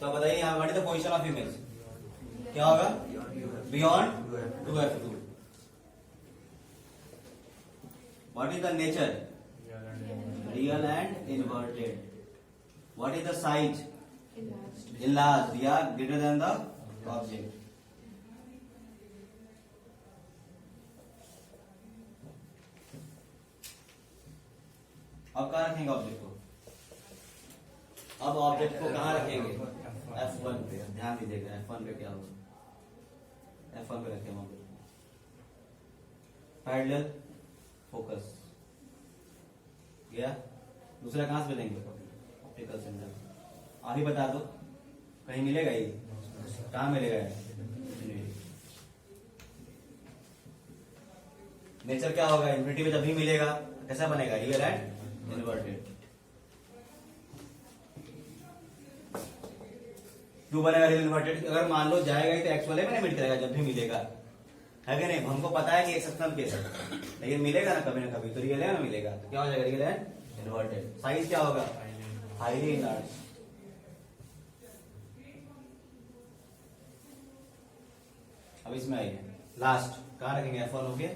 तो बताइए यहाँ what is the position of image? क्या होगा? Beyond 2f2। What is the nature? Real and inverted. What is the size? enlarged या ग्रेटर देन द ऑब्जेक्ट। अब कहाँ रखेंगे ऑब्जेक्ट को? अब ऑब्जेक्ट को कहाँ रखेंगे? F1 पे। ध्यान दीजिएगा F1 पे क्या होगा, F1 पे रखेंगे ऑब्जेक्ट को। पैरेलल फोकस गया। दूसरा कहाँ से लेंगे? Optical centre. आप ही बता दो, कहीं मिलेगा ये? कहाँ मिलेगा? नेचर क्या होगा? इन्फिनिटी में जब भी मिलेगा कैसा बनेगा? Real and inverted. क्यों बनेगा रियल इनवर्टेड? अगर मान लो जाएगा ही तो एक्स वाले में नहीं मिल करेगा जब भी मिलेगा, है कि नहीं? हमको पता है कि एक्सेप्शनल केस है, लेकिन मिलेगा ना कभी तो रियल है ना मिलेगा, तो क्या हो जाएगा? Real and inverted. साइज क्या होगा? Highly enlarge. अब इसमें आइए, लास्ट कहां रखेंगे? F1 हो गया,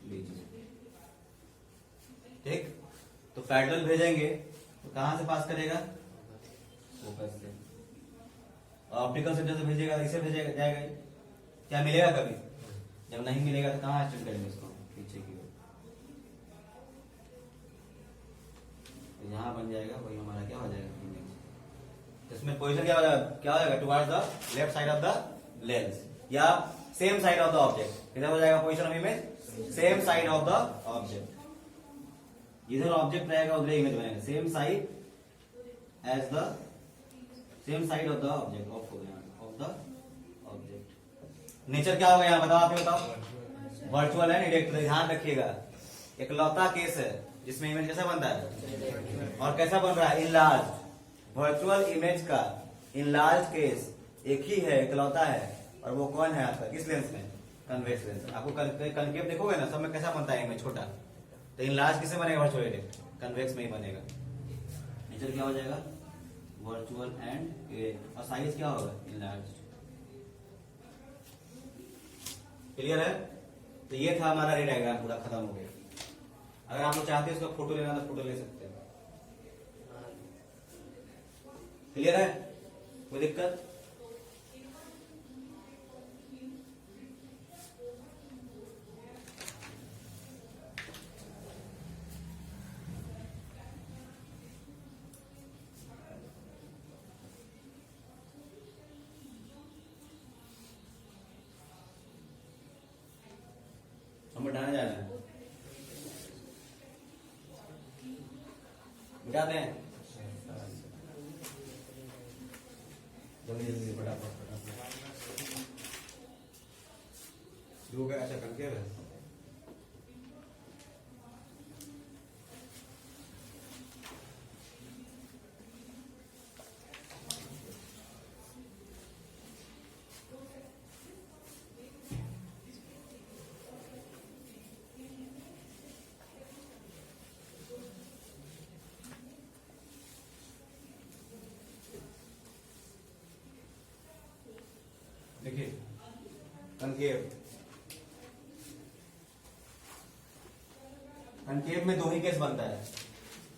लीजिए ठीक। तो पैरेलल भेजेंगे तो कहां से पास करेगा? फोकस से। ऑप्टिकल सेंटर से भेजेगा, इसे भेजेगा जाएगा। क्या मिलेगा कभी? जब नहीं मिलेगा तो कहां एक्सटेंड करेंगे इसको? पीछे की ओर। तो यहां बन जाएगा, वही हमारा क्या हो जाएगा? इमेज। इसमें पोजीशन क्या हो जाएगा? क्या हो जाएगा? Towards the left side of the lens या same side of the object. किधर हो जाएगा position of image? Same side of the object. इधर ऑब्जेक्ट रहेगा उधर इमेज बनेगा। Same side as the same side of the object of the object. Nature क्या होगा यहाँ बताओ? आप ही बताओ। वर्चुअल है, इरेक्ट। ध्यान रखिएगा, इकलौता केस है जिसमें इमेज कैसा बनता है और कैसा बन रहा है? इनलार्ज। वर्चुअल इमेज का इनलार्ज केस एक ही है, इकलौता है, और वो कौन है आपका? किस लेंस में? Convex lens. आपको कनकेव देखोगे ना, सब में कैसा बनता है इमेज? छोटा। तो इनलार्ज किसे बनेगा? वर्चुअल इरेक्ट, कन्वेक्स में ही बनेगा। नेचर क्या हो जाएगा? Virtual and erect. और साइज क्या होगा? इनलार्ज। क्लियर है? तो ये था हमारा रे डायग्राम, पूरा खत्म हो गया। अगर आप लोग चाहते हैं इसका फोटो लेना तो फोटो ले सकते हैं। क्लियर है? कोई दिक्कत? हम बढ़ाने जा रहे हैं, मिटाते हैं जल्दी जल्दी, फटाफट फटाफट। दो का ऐसा करके है। देखिए कनकेव, कनकेव में दो ही केस बनता है।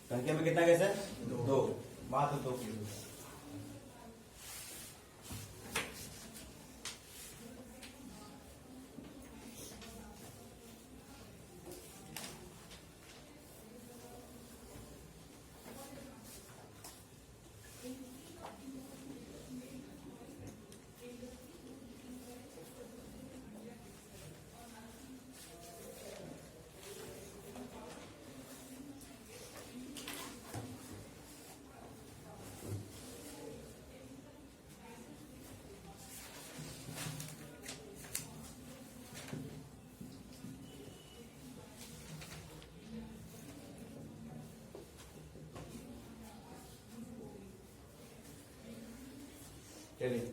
कनकेव में कितना केस है? दो। बात तो दो की। चलिए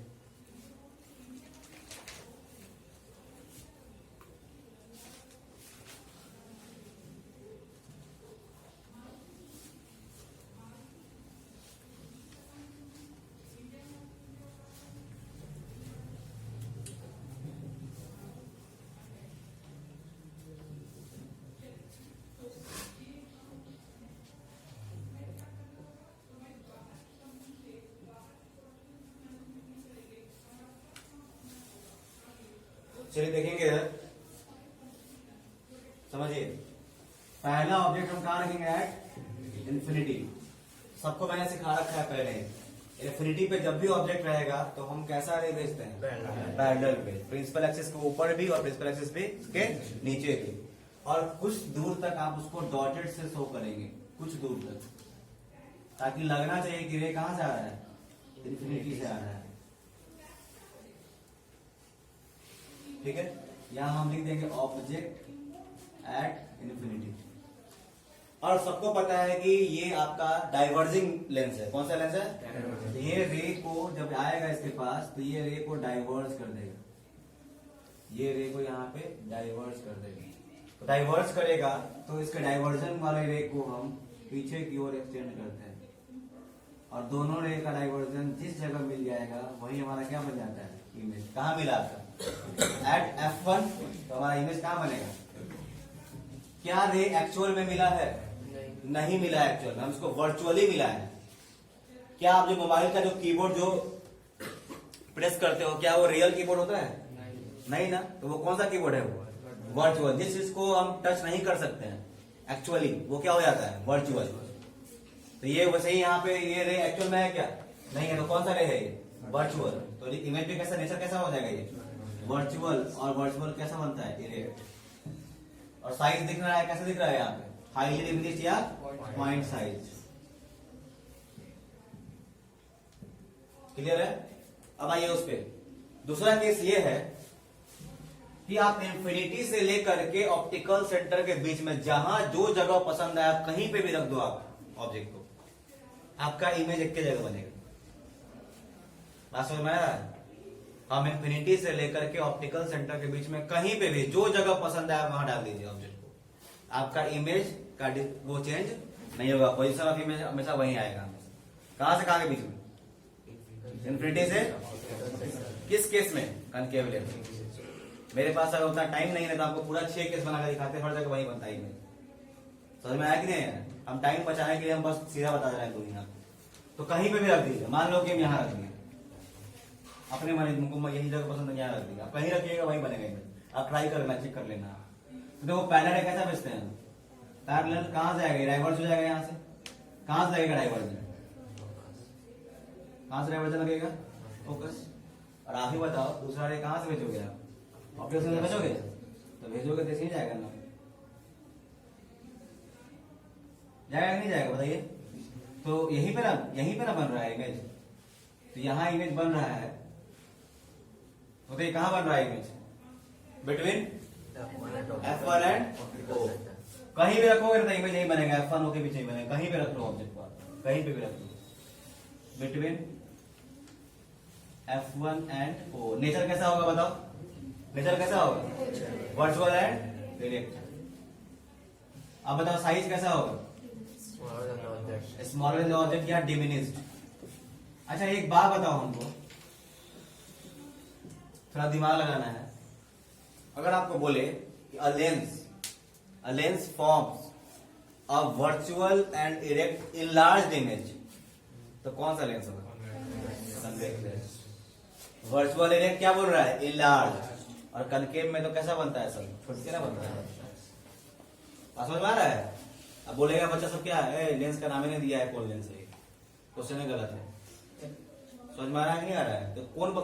चलिए देखेंगे इधर, समझिए। पहला ऑब्जेक्ट हम कहाँ रखेंगे? At infinity. सबको मैंने सिखा रखा है पहले, इंफिनिटी पे जब भी ऑब्जेक्ट रहेगा तो हम कैसा रे भेजते हैं? पैरेलल पे, प्रिंसिपल एक्सिस के ऊपर भी और प्रिंसिपल एक्सिस पे के नीचे भी, और कुछ दूर तक आप उसको डॉटेड से शो करेंगे, कुछ दूर तक, ताकि लगना चाहिए कि रे कहां से आ रहा है? इंफिनिटी से आ रहा है। ठीक है, यहां हम लिख देंगे ऑब्जेक्ट एट इंफिनिटी। और सबको पता है कि ये आपका डाइवर्जिंग लेंस है। कौन सा लेंस है? तो ये रे को जब आएगा इसके पास तो ये रे को डाइवर्ज कर देगा, ये रे को यहाँ पे डाइवर्ज कर देगा। तो डाइवर्ज करेगा तो इसके डाइवर्जन वाले रे को हम पीछे की ओर एक्सटेंड करते हैं, और दोनों रे का डाइवर्जन जिस जगह मिल जाएगा वही हमारा क्या बन जाता है? इमेज। कहाँ मिला आपका? एट F1, तो हमारा इमेज कहाँ बनेगा? क्या रे एक्चुअल में मिला है? नहीं मिला है एक्चुअल में, हम इसको वर्चुअली मिला है। क्या आप जो मोबाइल का जो कीबोर्ड जो प्रेस करते हो, क्या वो रियल कीबोर्ड होता है? नहीं ना। तो वो कौन सा कीबोर्ड है? वो वर्चुअल। जिस चीज को हम टच नहीं कर सकते हैं एक्चुअली, वो क्या हो जाता है? वर्चुअल। तो ये वैसे ही यहाँ पे ये रे एक्चुअल में है क्या? नहीं है। तो कौन सा रे है? ये वर्चुअल। तो इमेज पे कैसा नेचर कैसा हो जाएगा? ये वर्चुअल। और वर्चुअल कैसा बनता है? इरेक्ट। और साइज दिख रहा है, कैसे दिख रहा है यहाँ पे? हाईली डिमिनिश्ड या पॉइंट साइज। क्लियर है? अब आइए उस पे। दूसरा केस ये है कि आप इंफिनिटी से लेकर के ऑप्टिकल सेंटर के बीच में जहां जो जगह पसंद है आप कहीं पे भी रख दो आप ऑब्जेक्ट को, आपका इमेज एक के जगह बनेगा। बात समझ में आ रहा है? हम इंफिनिटी से लेकर के ऑप्टिकल सेंटर के बीच में कहीं पे भी जो जगह पसंद है आप वहां डाल दीजिए ऑब्जेक्ट को, आपका इमेज का वो चेंज नहीं होगा, पोजीशन ऑफ इमेज हमेशा वहीं आएगा। कहां से कहां के बीच में? इंफिनिटी से किस केस में? Concave lens. मेरे पास अगर उतना टाइम नहीं है तो आपको पूरा 6 केस बनाकर दिखाते, हर जगह वही बनता है इमेज। समझ में आया कि नहीं है? हम टाइम बचाने के लिए हम बस सीधा बता रहे हैं दुनिया। तो कहीं पे भी रख दीजिए। मान लो कि हम यहाँ रख दिए, अपने मन तुमको यही जगह पसंद है, यहाँ रख दिया, कहीं रखिएगा वहीं बनेगा इमेज। आप ट्राई करना, चेक कर लेना। तो देखो पैरेलल कैसा बेचते हैं? पैरेलल कहां से आएगा? डाइवर्ज हो जाएगा यहाँ से। कहां से लगेगा डाइवर्जन? कहां से डाइवर्जन लगेगा? फोकस। और आप ही बताओ दूसरा रे कहां से भेजोगे आप? ऑप्टिकल से भेजोगे? तो भेजोगे तो ही जाएगा ना, जाएगा नहीं जाएगा? बताइए। तो यहीं पे ना बन रहा है इमेज। तो यहाँ इमेज बन रहा है, तो ये कहां बन रहा है image? Between F1 and O। कहीं भी रखोगे तो इमेज नहीं बनेगा, F1 O के पीछे ही बनेगा। कहीं पे रख लो ऑब्जेक्ट को, कहीं पे भी रख लो, between F1 and O। Nature कैसा होगा बताओ? नेचर कैसा होगा? Virtual and direct. अब बताओ साइज कैसा होगा? स्मॉलर देन द ऑब्जेक्ट या डिमिनिश्ड। अच्छा एक बात बताओ हमको, थोड़ा दिमाग लगाना है। अगर आपको बोले कि a lens forms a virtual and erect enlarged image, तो कौन सा लेंस होगा? Convex lens. वर्चुअल इरेक्ट क्या बोल रहा है? इनलार्ज। और कनकेव में तो कैसा बनता है? सब छुटके ना बनता है। समझ में आ रहा है? अब बोलेगा बच्चा सब क्या है, लेंस का नाम ही नहीं दिया है, कौन लेंस है? क्वेश्चन गलत है। समझ में आ रहा है? नहीं आ रहा है? तो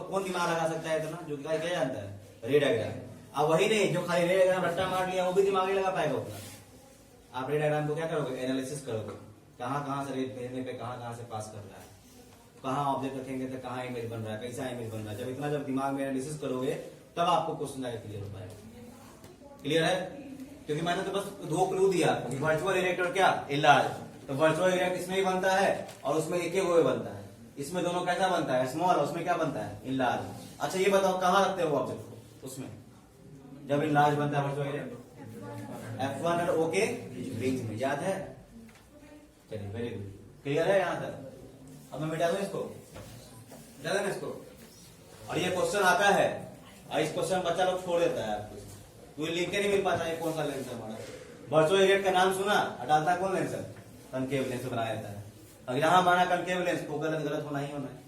कौन दिमाग लगा सकता है इतना, जो क्या जानता है? रे डायग्राम। अब वही नहीं जो खाली रे डायग्राम रट्टा मार लिया वो भी दिमाग नहीं लगा पाएगा उतना। आप रे डायग्राम को क्या करोगे? एनालिसिस करोगे, कहां से रे भेजने पे कहां से पास कर रहा है, कहां ऑब्जेक्ट रखेंगे तो कहां इमेज बन रहा है, कैसा इमेज बन रहा है। जब इतना जब दिमाग में एनालिसिस करोगे तब आपको क्वेश्चन आगे क्लियर हो पाएगा। क्लियर है? क्योंकि मैंने तो बस 2 क्लू दिया, वर्चुअल इरेक्ट और क्या? इनलार्ज। तो वर्चुअल इरेक्ट इसमें ही बनता है और उसमें एक ही वो बनता है। इसमें दोनों कैसा बनता है? स्मॉल। और उसमें क्या बनता है? इनलार्ज। अच्छा ये बताओ कहां रखते हो ऑब्जेक्ट को उसमें, जब इनलार्ज बनता है वर्चुअल इरेक्ट? F1 और O के बीच में। याद है? चलिए वेरी गुड। क्लियर है यहाँ तक? अब मैं मिटा दूं इसको, मिटा देना इसको। और ये क्वेश्चन आता है और इस क्वेश्चन बच्चा लोग छोड़ देता है आपको, कोई लिंक नहीं मिल पाता है कौन सा लेंस है हमारा। वर्चुअल इरेक्ट का नाम सुना और डालता कौन लेंस है? कनकेव लेंस बनाया जाता है। अगर यहां माना कनकेव लेंस तो गलत होना ही होना है,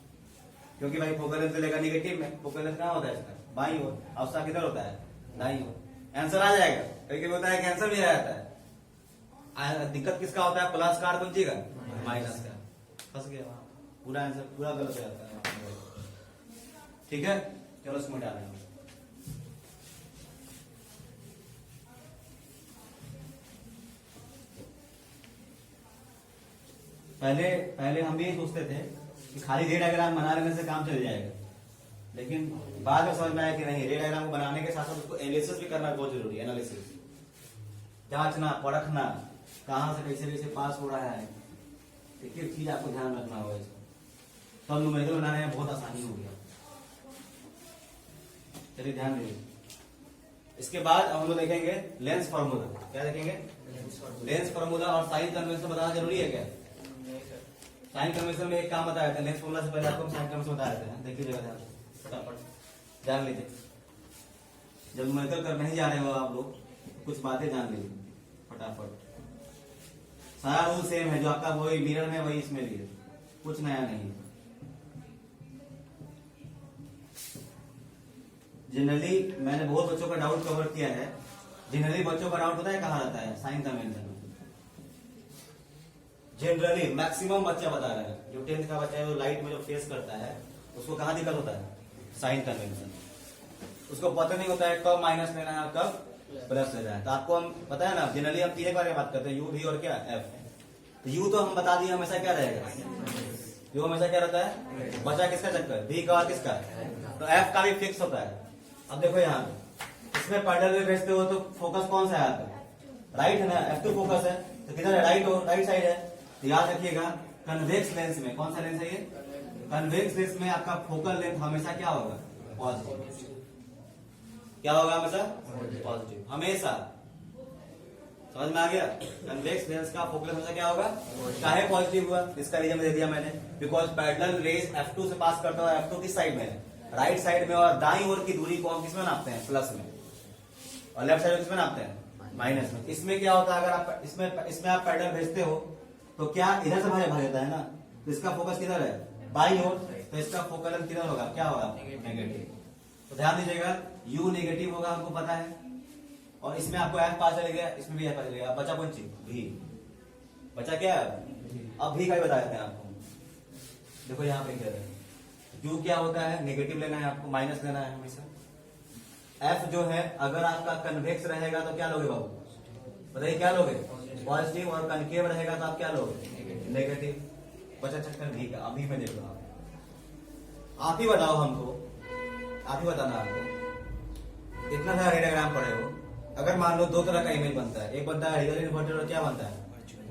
क्योंकि भाई फोकल लेंथ लेगा नेगेटिव में, फोकल लेंथ कहाँ होता है इसका, बाईं ओर, और उसका किधर होता है, दाईं ओर। आंसर आ जाएगा। कभी होता है कि आंसर भी आ जाता है। दिक्कत किसका होता है, प्लस का और का माइनस का, फंस गया वहां, पूरा आंसर पूरा गलत हो जाता है। ठीक है, चलो इसमें डालेंगे। पहले हम भी सोचते थे कि खाली रे डायग्राम बना लेने से काम चल जाएगा, लेकिन बाद में समझ में आया कि नहीं, रे डायग्राम को बनाने के साथ साथ उसको एनालिसिस भी करना बहुत जरूरी है। एनालिसिस, जांचना, परखना, कहां से कैसे कैसे पास हो रहा है, एक एक चीज आपको ध्यान रखना होगा इसको, तब न्यूमेरिकल बनाने में बहुत आसानी हो गया। चलिए ध्यान दीजिए। इसके बाद हम लोग देखेंगे लेंस फार्मूला। क्या देखेंगे, लेंस फार्मूला। और साइन कन्वेंशन बताना जरूरी है क्या, साइन कन्वेंशन में एक काम बताया था, लेंस फार्मूला से पहले आपको साइन कन्वेंशन बताया था। देखिए फटाफट जान लीजिए, जब न्यूमेरिकल कर नहीं जा रहे हो आप लोग, कुछ बातें जान लीजिए फटाफट। सारा रूल सेम है, जो आपका वही मिरर में वही इसमें भी है, कुछ नया नहीं। जनरली मैंने बहुत बच्चों का डाउट कवर किया है। जनरली बच्चों का डाउट होता है कहाँ रहता है, साइन कन्वेंशन में। जनरली मैक्सिमम बच्चा बता रहे हैं, जो 10th का बच्चा है वो लाइट में जो फेस करता है उसको कहाँ दिक्कत होता है, साइन कन्वेंशन। उसको पता नहीं होता है कब माइनस लेना है कब प्लस लेना है। तो आपको हम पता है ना, जनरली हम तीन बारे में बात करते हैं, यू, वी और क्या, एफ। तो यू तो हम बता दिए हमेशा क्या रहेगा, यू हमेशा क्या रहता है, बचा किसका चक्कर, वी का और किसका, तो एफ का भी फिक्स होता है। अब देखो यहाँ पे इसमें पैरेलल में भेजते हो तो फोकस कौन सा है आपका, राइट है ना, F2 फोकस है, तो किधर है, राइट साइड है। तो याद रखिएगा कन्वेक्स लेंस में, कौन सा लेंस है ये, कन्वेक्स लेंस में आपका फोकल लेंथ हमेशा क्या होगा, पॉजिटिव। क्या होगा हमेशा, पॉजिटिव, हमेशा। समझ में आ गया, कन्वेक्स लेंस का फोकल लेंथ हमेशा क्या होगा, चाहे पॉजिटिव हुआ। इसका रीजन दे दिया मैंने, बिकॉज पैरेलल रेज F2 से पास करता है, F2 किस साइड में है, राइट साइड में, और दाईं ओर की दूरी को हम किसमें नापते हैं, प्लस में, और लेफ्ट साइड किसमें नापते हैं, माइनस में। इसमें क्या होता है, अगर आप इसमें आप पैरेलल भेजते हो तो क्या इधर से भाग जाता है ना, तो इसका फोकस किधर है, बाईं ओर, तो इसका फोकल लेंथ किधर होगा, क्या होगा, नेगेटिव। तो ध्यान दीजिएगा, यू नेगेटिव होगा हमको पता है, और इसमें आपको एफ पता चलेगा, इसमें भी एफ पता चलेगा। बचा कौन चीज, भी बचा क्या है, अब भी का ही बताया था आपको। देखो यहाँ पे क्या है, यू क्या होता है, नेगेटिव लेना है आपको, माइनस लेना है हमेशा। एफ जो है अगर आपका कन्वेक्स रहेगा तो क्या लोगे बाबू, बताइए क्या लोगे, पॉजिटिव, और कनकेव रहेगा तो आप क्या लोगे, नेगेटिव। बचा चक्कर भी का, अभी मैं देख रहा हूं, आप ही बताओ हमको, आप ही बताना आपको। इतना सारा डायग्राम पढ़े हो, अगर मान लो दो तरह का इमेज बनता है, एक बनता है रियल इन्वर्टेड और क्या बनता है,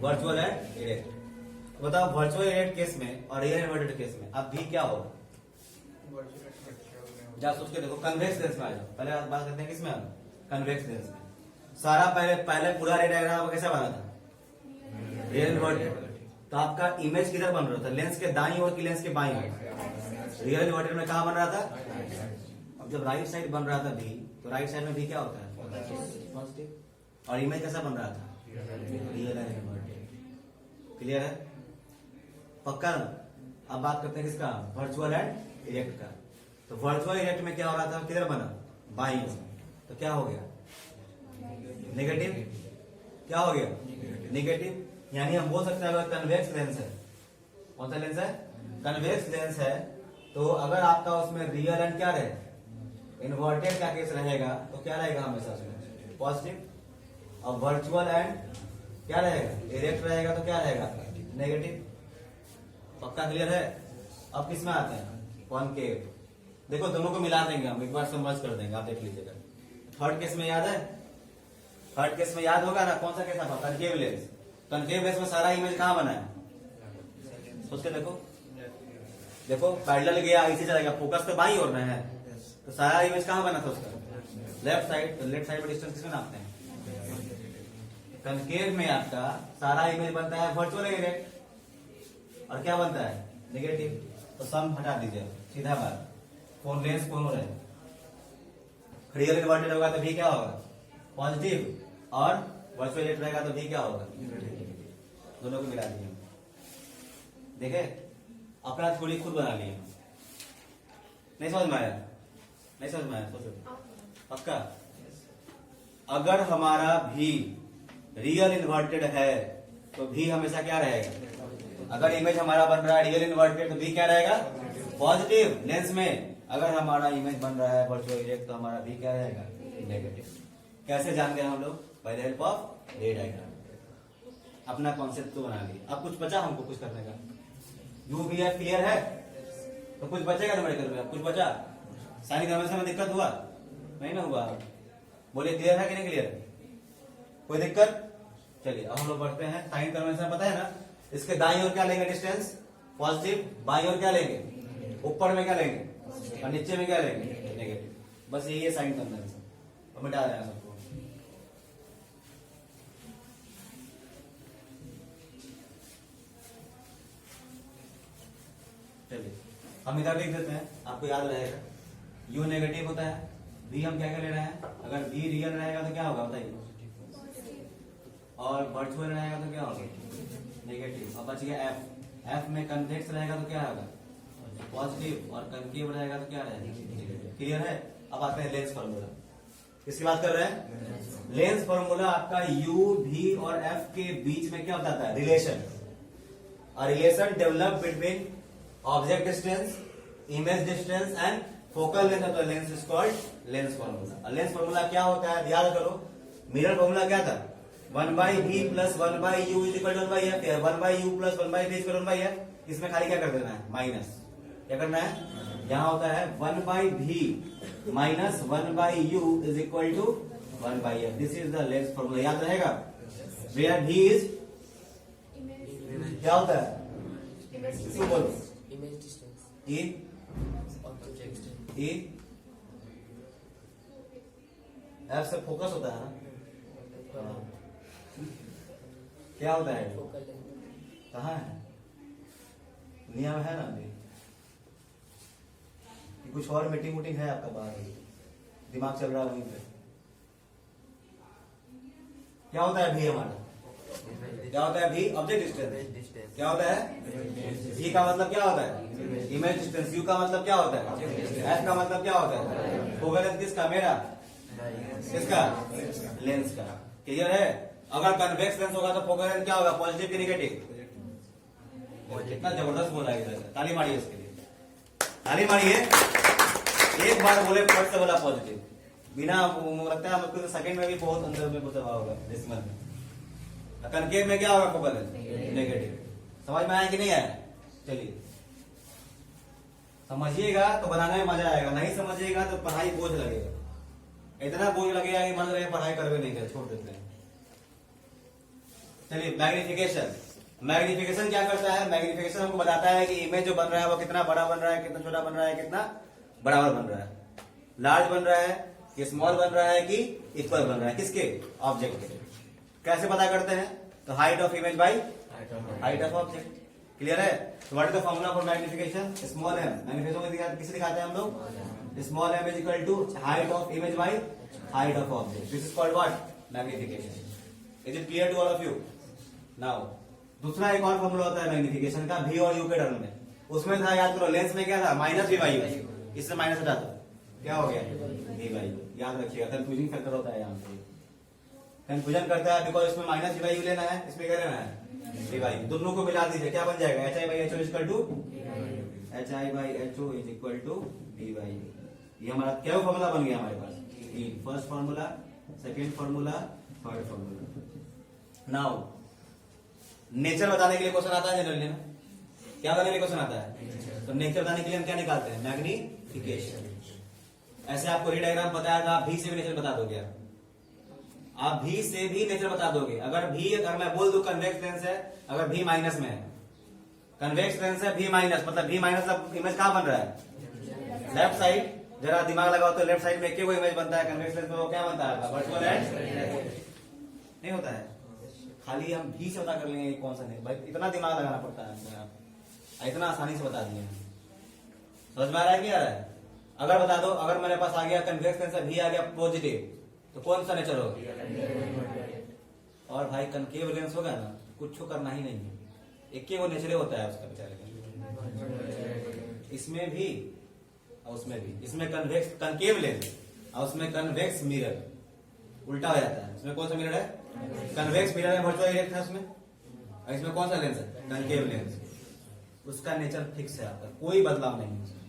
वर्चुअल एंड इरेक्ट। बताओ वर्चुअल इरेक्ट केस में और रियल इन्वर्टेड केस में अब भी क्या होगा, जा सोच के देखो। कन्वेक्स लेंस में आ जाओ, पहले बात करते हैं किसमें, हम कन्वेक्स लेंस में। सारा पहले पूरा रे डायग्राम कैसा बना था, रियल इन्वर्टेड। तो आपका इमेज किधर बन रहा था, लेंस के दाईं ओर की लेंस के बाईं ओर। रियल इन्वर्टेड में कहा बन रहा था, अब जब राइट साइड बन रहा था भी, तो राइट साइड में भी क्या होता है, पॉजिटिव। और इमेज कैसा बन रहा था, रियल इन्वर्टेड। क्लियर है, पक्का। अब बात करते हैं किसका, वर्चुअल एंड इरेक्ट का। तो वर्चुअल इरेक्ट में क्या हो रहा था, किधर बना, बाईं ओर, तो क्या हो गया, नेगेटिव। क्या हो गया, नेगेटिव। यानी हम बोल सकते हैं अगर कन्वेक्स लेंस है, कौन सा लेंस है, कन्वेक्स लेंस है, तो अगर आपका उसमें रियल एंड क्या रहे, इन्वर्टेड का केस रहेगा, तो क्या रहेगा हमेशा उसमें, पॉजिटिव। और वर्चुअल एंड क्या रहेगा, इरेक्ट रहेगा, तो क्या रहेगा, नेगेटिव। पक्का क्लियर है। अब किस में आते हैं, कॉनकेव। देखो दोनों को मिला देंगे हम, एक बार समझ कर देंगे, आप देख लीजिएगा। थर्ड केस में याद है, थर्ड केस में याद होगा ना, कौन सा केस आता है, कनकेव लेंस। कनकेव लेंस में सारा इमेज कहाँ बना है, सोच के देखो। देखो पैरेलल गया, इसी चला गया, फोकस तो बाईं ओर में है, तो सारा इमेज कहाँ बना था उसका, लेफ्ट साइड। तो लेफ्ट साइड पर डिस्टेंस किसमें नापते हैं, कनकेव में आपका सारा इमेज बनता है वर्चुअल इरेक्ट, और क्या बनता है, नेगेटिव। तो सम हटा दीजिए, सीधा बात, कौन लेंस कौन हो रहा है, रियल इन्वर्टेड होगा तो भी क्या होगा, पॉजिटिव, और वर्चुअल इरेक्ट रहेगा तो भी क्या होगा, दोनों को मिला दिए। देखे, अपना थोड़ी खुद बना लिए। नहीं समझ में आया? नहीं समझ में आया? सोचो पक्का। अगर हमारा भी रियल इन्वर्टेड है तो भी हमेशा क्या रहेगा? अगर इमेज हमारा बन रहा है रियल इन्वर्टेड तो भी क्या रहेगा? पॉजिटिव। लेंस में अगर हमारा इमेज बन रहा है वर्चुअल इरेक्ट तो हमारा भी क्या रहेगा? नेगेटिव। कैसे जान गए हम लोग? बाय द हेल्प ऑफ रे डायग्राम। अपना कॉन्सेप्ट तो बना लिया। अब कुछ बचा हमको कुछ करने का? यू भी है क्लियर है तो कुछ बचेगा न्यूमेरिकल में? कुछ बचा? साइन कन्वेंशन में दिक्कत हुआ? नहीं ना हुआ? बोलिए क्लियर है कि नहीं क्लियर? कोई दिक्कत? चलिए अब हम लोग बढ़ते हैं। साइन कन्वेंशन पता है ना? इसके दाईं ओर क्या लेंगे? Distance positive. बाईं ओर क्या लेंगे? ऊपर में क्या लेंगे और नीचे में क्या लेंगे? नेगेटिव। बस यही है साइन कन्वेंशन। अब मिटा रहे हैं सबको। चलिए हम इधर लिख देते हैं, आपको याद रहेगा। यू नेगेटिव होता है, बी हम क्या क्या ले रहे हैं? अगर बी रियल रहेगा तो क्या होगा बताइए? और वर्चुअल रहेगा तो क्या होगा? नेगेटिव। अब बच गया एफ। एफ में कन्वेक्स रहेगा तो क्या होगा? पॉजिटिव। और कनकेव रहेगा तो क्या रहेगा? क्लियर है? अब आते हैं लेंस फॉर्मूला। किसकी बात कर रहे हैं? लेंस फॉर्मूला आपका यू भी और एफ के बीच में क्या बताता है? Relation. A relation developed between object distance, image distance and focal length of the lens is called lens formula. lens formula क्या होता है? याद करो। मिरर फॉर्मूला क्या था? 1/v plus 1/u is equal to 1/f। 1/u plus 1/v is equal to 1/f। इसमें खाली क्या कर देना है? माइनस। क्या करना है? यहाँ होता है 1/v minus 1/u is equal to 1/f। This is the lens formula। याद रहेगा? Where v is क्या होता है? इसको बोलो। Image distance. E E F से फोकस होता है ना? क्या होता है? Focal length. कहाँ है? दुनिया में है ना अभी? कुछ और मीटिंग वूटिंग है आपका बाहर? दिमाग चल रहा है वहीं पे? क्या होता है भी हमारा? क्या होता है भी? Object distance. क्या होता है? जी का मतलब क्या होता है? Image distance. यू का मतलब क्या होता है? एफ का मतलब क्या होता है? फोकल लेंथ किसका? मेरा। किसका? लेंस का। क्लियर है? अगर कन्वेक्स लेंस होगा तो फोकल लेंथ क्या होगा? पॉजिटिव की नेगेटिव? कितना जबरदस्त बोला है। ताली मारिए इसके लिए, ताली मारिए। एक बार बोले फट से बोला पॉजिटिव, बिना लगता है हमको सेकंड में भी बहुत अंदर में कुछ होगा। डेसिमल में कनकेव में क्या होगा? Focal length negative. समझ में आया कि नहीं आया? चलिए समझिएगा तो बनाने में मजा आएगा, नहीं समझिएगा तो पढ़ाई बोझ लगेगा। इतना बोझ लगेगा कि मन रहे पढ़ाई करवे नहीं कर, छोड़ देते हैं। चलिए मैग्निफिकेशन। मैग्निफिकेशन क्या करता है? मैग्निफिकेशन हमको बताता है कि इमेज जो बन रहा है वो कितना बड़ा बन रहा है, कितना छोटा बन रहा है, कितना बराबर बन रहा है, लार्ज बन रहा है कि स्मॉल बन रहा है कि इक्वल बन रहा है। किसके? ऑब्जेक्ट के। कैसे पता करते हैं? तो height of image by height of object. Clear है? तो what is the formula for magnification? Small m. Magnification किसे दिखाते हैं हम लोग? Small m is equal to height of image by height of object. This is called what? Magnification. Is it clear to all of you? Now दूसरा एक और formula होता है मैग्निफिकेशन का, भी और यू के टर्म में। उसमें था, याद करो, लेंस में क्या था? Minus v by u. इससे माइनस हटा दो, क्या हो गया? V by u. याद रखिएगा, कंफ्यूजिंग फैक्टर होता है यहाँ पे, कंफ्यूजन करता है। बिकॉज इसमें माइनस वी बाई यू लेना है, इसमें क्या लेना है? V by U. दोनों को मिला दीजिए, क्या बन जाएगा? H I by H O equal to H I by H O is equal to V by U. ये हमारा क्या फॉर्मूला बन गया हमारे पास? First formula, second formula, third formula. Now nature बताने के लिए क्वेश्चन आता है जनरली ना? क्या बताने के लिए क्वेश्चन आता है? तो नेचर बताने के लिए हम क्या निकालते हैं? मैग्निफिकेशन। ऐसे आपको री डायग्राम बताया था, आप भी से भी नेचर बता दोगे। आप भी से भी नेचर बता दोगे। अगर मैं बोल दूं कन्वेक्स लेंस है, अगर भी माइनस में है, कन्वेक्स लेंस है भी माइनस, मतलब भी माइनस अब इमेज कहां बन रहा है? Left side. जरा दिमाग लगाओ तो लेफ्ट साइड में एक इमेज बनता है, कन्वेक्स लेंस में वो क्या बनता है? वर्चुअल एंड नहीं होता है। खाली हम भी से पता कर लेंगे कौन सा नहीं। भाई इतना दिमाग लगाना पड़ता है, इतना आसानी से बता दिए। समझ में आ रहा है? क्या आ रहा है? अगर बता दो, अगर मेरे पास आ गया कन्वेक्स लेंस भी आ गया पॉजिटिव, तो कौन सा नेचर होगा? और भाई कनकेव लेंस होगा ना, कुछ करना ही नहीं है, एक ही वो नेचर होता है उसका बेचारे का। इसमें भी और उसमें भी। इसमें कन्वेक्स कनकेव लेंस और उसमें कन्वेक्स मिरर, उल्टा हो जाता है। इसमें कौन सा मिरर है? कन्वेक्स मिरर है, वर्चुअल इरेक्ट है उसमें। और इसमें कौन सा लेंस है? Concave lens. उसका नेचर फिक्स है आपका, कोई बदलाव नहीं है।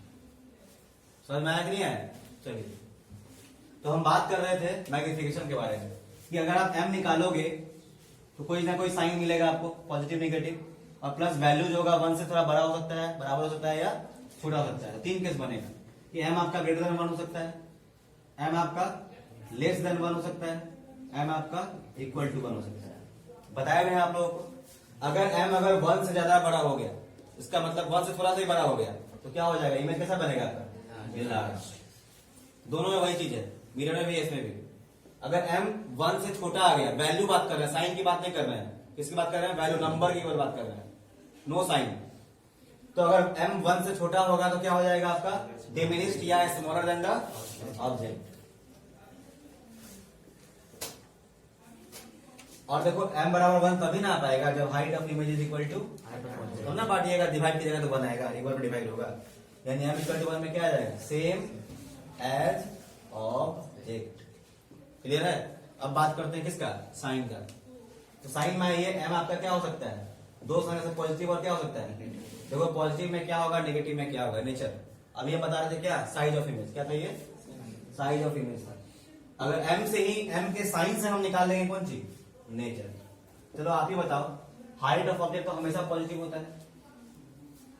समझ में आया कि नहीं आया? चलिए, तो हम बात कर रहे थे मैग्निफिकेशन के बारे में कि अगर आप m निकालोगे तो कोई ना कोई साइन मिलेगा आपको, पॉजिटिव नेगेटिव, और प्लस वैल्यू जो होगा 1 से थोड़ा बड़ा हो सकता है, बराबर हो सकता है, या छोटा हो सकता है। 3 केस बनेगा कि m आपका ग्रेटर देन 1 हो सकता है, m आपका लेस देन 1 हो सकता है, m आपका इक्वल टू 1 हो सकता है। बताया गया आप लोगों को। अगर m अगर 1 से ज्यादा बड़ा हो गया, इसका मतलब 1 से थोड़ा सा ही बड़ा हो गया, तो क्या हो जाएगा? इमेज कैसा बनेगा आपका? लार्ज। दोनों में वही चीज है, मिरर में भी इसमें भी। अगर m 1 से छोटा आ गया, वैल्यू बात कर रहे हैं, साइन की बात नहीं कर रहे हैं, किसकी बात कर रहे हैं? वैल्यू, नंबर की बात कर रहे हैं, नो साइन। तो अगर m 1 से छोटा होगा तो क्या हो जाएगा आपका? डिमिनिश्ड या स्मॉलर देन द ऑब्जेक्ट। और देखो m बराबर 1 तभी ना आ पाएगा जब height of image is equal to, तो ना बांटिएगा, डिवाइड कीजिएगा तो 1 आएगा, एक बार डिवाइड होगा, यानी m इक्वल टू 1 में क्या आ जाएगा? Same as object. क्लियर है? अब बात करते हैं किसका? साइन का। तो साइन में ये m आपका क्या हो सकता है? दो साइन से पॉजिटिव और क्या हो सकता है? देखो पॉजिटिव में क्या होगा, नेगेटिव में क्या होगा, नेचर। अभी हम बता रहे थे क्या? Size of image. क्या था ये? साइज ऑफ इमेज था। अगर m से ही, m के साइन से हम निकाल लेंगे कौन चीज? नेचर। चलो आप ही बताओ, हाइट ऑफ ऑब्जेक्ट तो हमेशा पॉजिटिव होता है,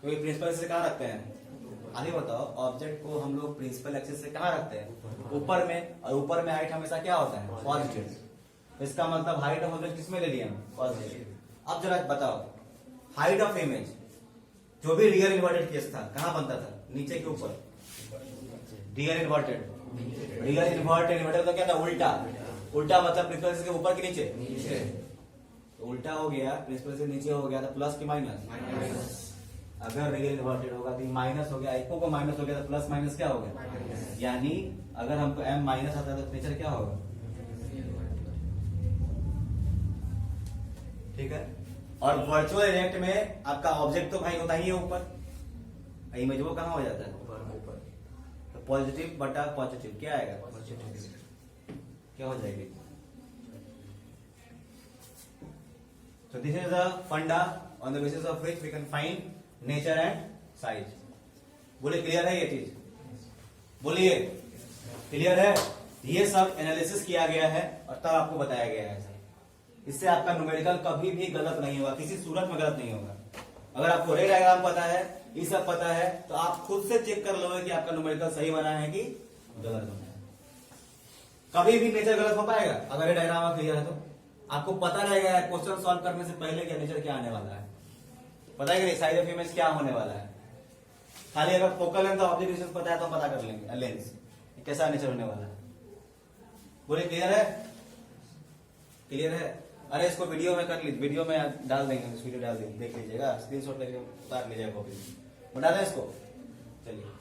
तो ये प्रिंसिपल से कहाँ रखते हैं? आगे बताओ, ऑब्जेक्ट को हम लोग प्रिंसिपल एक्सिस से कहाँ रखते हैं? ऊपर में। और ऊपर में हाइट हमेशा क्या होता है? पॉजिटिव। इसका मतलब हाइट ऑफ ऑब्जेक्ट किसमें ले लिया? पॉजिटिव। अब जरा बताओ, हाइट ऑफ इमेज जो भी रियल इन्वर्टेड केस था, कहाँ बनता था? नीचे के ऊपर। Real inverted, real inverted, inverted तो क्या था? उल्टा। उल्टा मतलब प्रिंसिपल के ऊपर के नीचे? नीचे। तो उल्टा हो गया, प्रिंसिपल से नीचे हो गया, तो प्लस की माइनस? माइनस। अगर रियल इन्वर्टेड होगा तो माइनस हो गया, इको को माइनस हो गया तो प्लस माइनस क्या हो गया? यानी अगर हमको m माइनस आता है तो नेचर क्या होगा? ठीक है। और वर्चुअल इरेक्ट में आपका ऑब्जेक्ट तो भाई होता ही है ऊपर, इमेज वो कहाँ हो जाता है? ऊपर। तो पॉजिटिव बटा पॉजिटिव क्या आएगा? पॉजिटिव। क्या हो जाएगी? So this is the funda on the basis of which we can find nature and size. बोले क्लियर है ये चीज? बोलिए क्लियर है? ये सब एनालिसिस किया गया है और तब आपको बताया गया है। इससे आपका न्यूमेरिकल कभी भी गलत नहीं होगा, किसी सूरत में गलत नहीं होगा। अगर आपको रे डायग्राम पता है, ये सब पता है, तो आप खुद से चेक कर लोगे कि आपका न्यूमेरिकल सही बना है कि गलत बना है। कभी भी नेचर गलत हो पाएगा अगर ये डायग्राम क्लियर है तो। आपको पता रहेगा क्वेश्चन सॉल्व करने से पहले कि नेचर क्या आने वाला है, पता है कि नहीं? साइज ऑफ इमेज क्या होने वाला है। खाली अगर फोकल लेंथ ऑब्जेक्ट डिस्टेंस पता है तो हम पता कर लेंगे लेंस कैसा नेचर होने वाला है। बोले क्लियर है? क्लियर है? अरे इसको वीडियो में कर लीजिए, वीडियो में डाल देंगे, इस वीडियो डाल देंगे, देख लीजिएगा, स्क्रीनशॉट लेके उतार लीजिएगा कॉपी में, डालें इसको। चलिए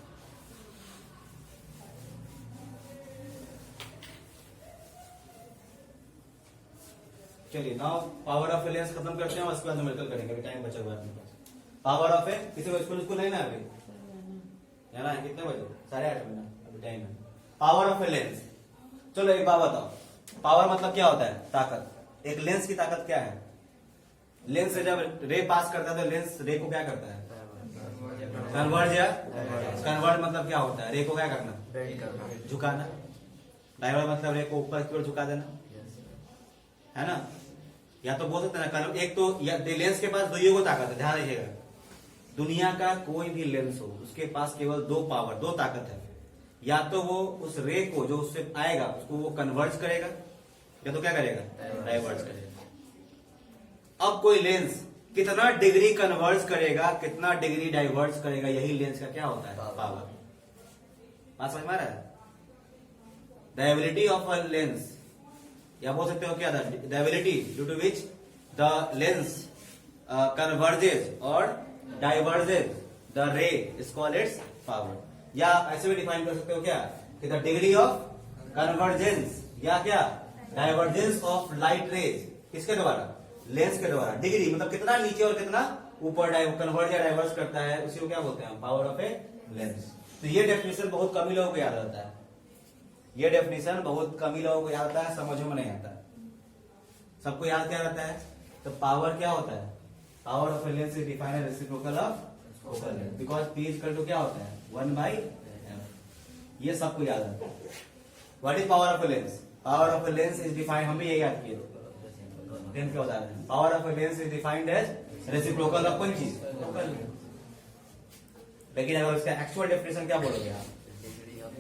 चलिए now power of a lens खत्म करते हैं और उसके बाद न्यूमेरिकल करेंगे, अभी टाइम बचा हुआ है अपने पास। पावर ऑफ ए, किसी को स्कूल नहीं ना अभी जाना है? कितने बजे? 8:30 बजे, अभी टाइम है। पावर ऑफ ए लेंस, चलो एक बात बताओ, पावर मतलब क्या होता है? ताकत। एक लेंस की ताकत क्या है? लेंस से जब रे पास करता है तो लेंस रे को क्या करता है? कन्वर्ज या कन्वर्ट मतलब क्या होता है? रे को क्या करना? झुकाना। डाइवर्ट मतलब रे को ऊपर की ओर झुका देना, है ना? या तो बोल सकते हैं ना, एक तो लेंस के पास दो को ताकत है, ध्यान रखिएगा। दुनिया का कोई भी लेंस हो उसके पास केवल दो पावर, दो ताकत है। या तो वो उस रे को जो उससे आएगा उसको वो कन्वर्ज करेगा, या तो क्या करेगा? डाइवर्ज करेगा। अब कोई लेंस कितना डिग्री कन्वर्ज करेगा, कितना डिग्री डाइवर्ज करेगा, यही लेंस का क्या होता है? पावर। बात समझ में आ रहा है? The ability of a lens, या बोल सकते हो क्या था? The ability due to which the lens converges और diverges the ray is called its power. या आप ऐसे भी डिफाइन कर सकते हो क्या कि द डिग्री ऑफ कन्वर्जेंस या क्या डाइवर्जेंस ऑफ लाइट रेज किसके द्वारा? लेंस के द्वारा। डिग्री मतलब कितना नीचे और कितना ऊपर कन्वर्ज या डाइवर्स करता है, उसी को क्या बोलते हैं? Power of a lens. तो ये डेफिनेशन बहुत कम ही लोगों को याद रहता है, ये डेफिनेशन बहुत कम ही लोगों को याद आता है, समझ में नहीं आता। सबको याद क्या रहता है? तो पावर क्या होता है? Power of a lens is defined as reciprocal of focal length, because P equal to क्या होता है? 1/f। ये सबको याद रहता है। What is power of a lens? Power of a lens is defined, हम भी यही याद किए लेंस क्या होता है? Power of a lens is defined as reciprocal of कौन चीज? Focal length. लेकिन अगर इसका एक्चुअल डेफिनेशन क्या बोलोगे आप?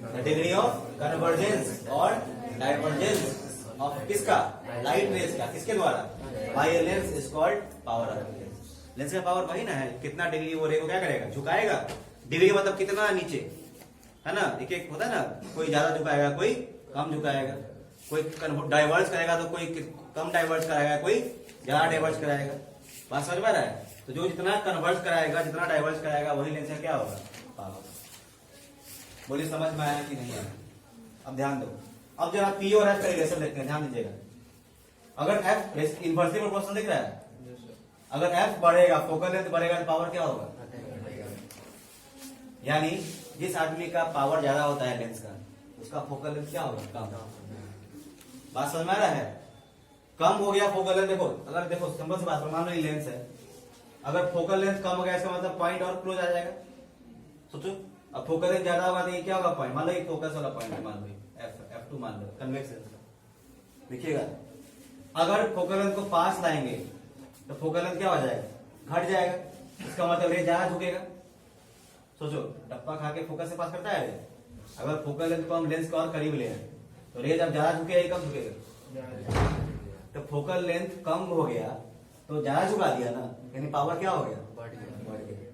द डिग्री ऑफ कन्वर्जेंस और डाइवर्जेंस ऑफ किसका? लाइट रेज का। किसके द्वारा? By a lens is called power of lens. Lens का पावर वही ना है, कितना डिग्री वो रे को क्या करेगा? झुकाएगा। डिग्री मतलब कितना नीचे, है ना? एक एक होता है ना, कोई ज्यादा झुकाएगा, कोई कम झुकाएगा, कोई डाइवर्स करेगा तो कोई कम डाइवर्स कराएगा, कोई ज्यादा डाइवर्स कराएगा। बात समझ में आ रहा है? तो जो जितना कन्वर्ट कराएगा, जितना डाइवर्स कराएगा, वही लेंस का क्या होगा? पावर। बोलिए समझ में आया कि नहीं आया? अब ध्यान दो। अब जरा P और F का रिलेशन देखते हैं, ध्यान दीजिएगा। अगर F इन्वर्सली प्रोपोर्शनल दिख रहा है, अगर F बढ़ेगा, फोकल लेंथ बढ़ेगा, तो पावर क्या होगा? यानी जिस आदमी का पावर ज्यादा होता है लेंस का, उसका फोकल लेंथ क्या होगा? कम। बात समझ में आ रहा है? कम हो गया फोकल लेंथ, देखो अगर देखो सिंपल सी बात, मान लो ये लेंस है, अगर फोकल लेंथ कम हो गया, इसका मतलब पॉइंट और क्लोज आ जाएगा। सोचो, अब फोकल लेंथ ज्यादा होगा तो ये क्या होगा? पॉइंट। मान लो ये फोकस वाला पॉइंट है, मान लो F2 मान लो, कन्वेक्स लेंस का। देखिएगा, अगर फोकल लेंथ को पास लाएंगे तो फोकल लेंथ क्या हो जाएगा? घट जाएगा। इसका मतलब रे ज्यादा झुकेगा। सोचो, डब्बा खा के फोकस से पास करता है। अगर फोकल लेंथ को हम लेंस को और करीब ले आए तो रे जब ज्यादा झुकेगा, कम झुकेगा। तो फोकल लेंथ कम हो गया तो ज्यादा झुका दिया ना, यानी पावर क्या हो गया? बढ़ गया।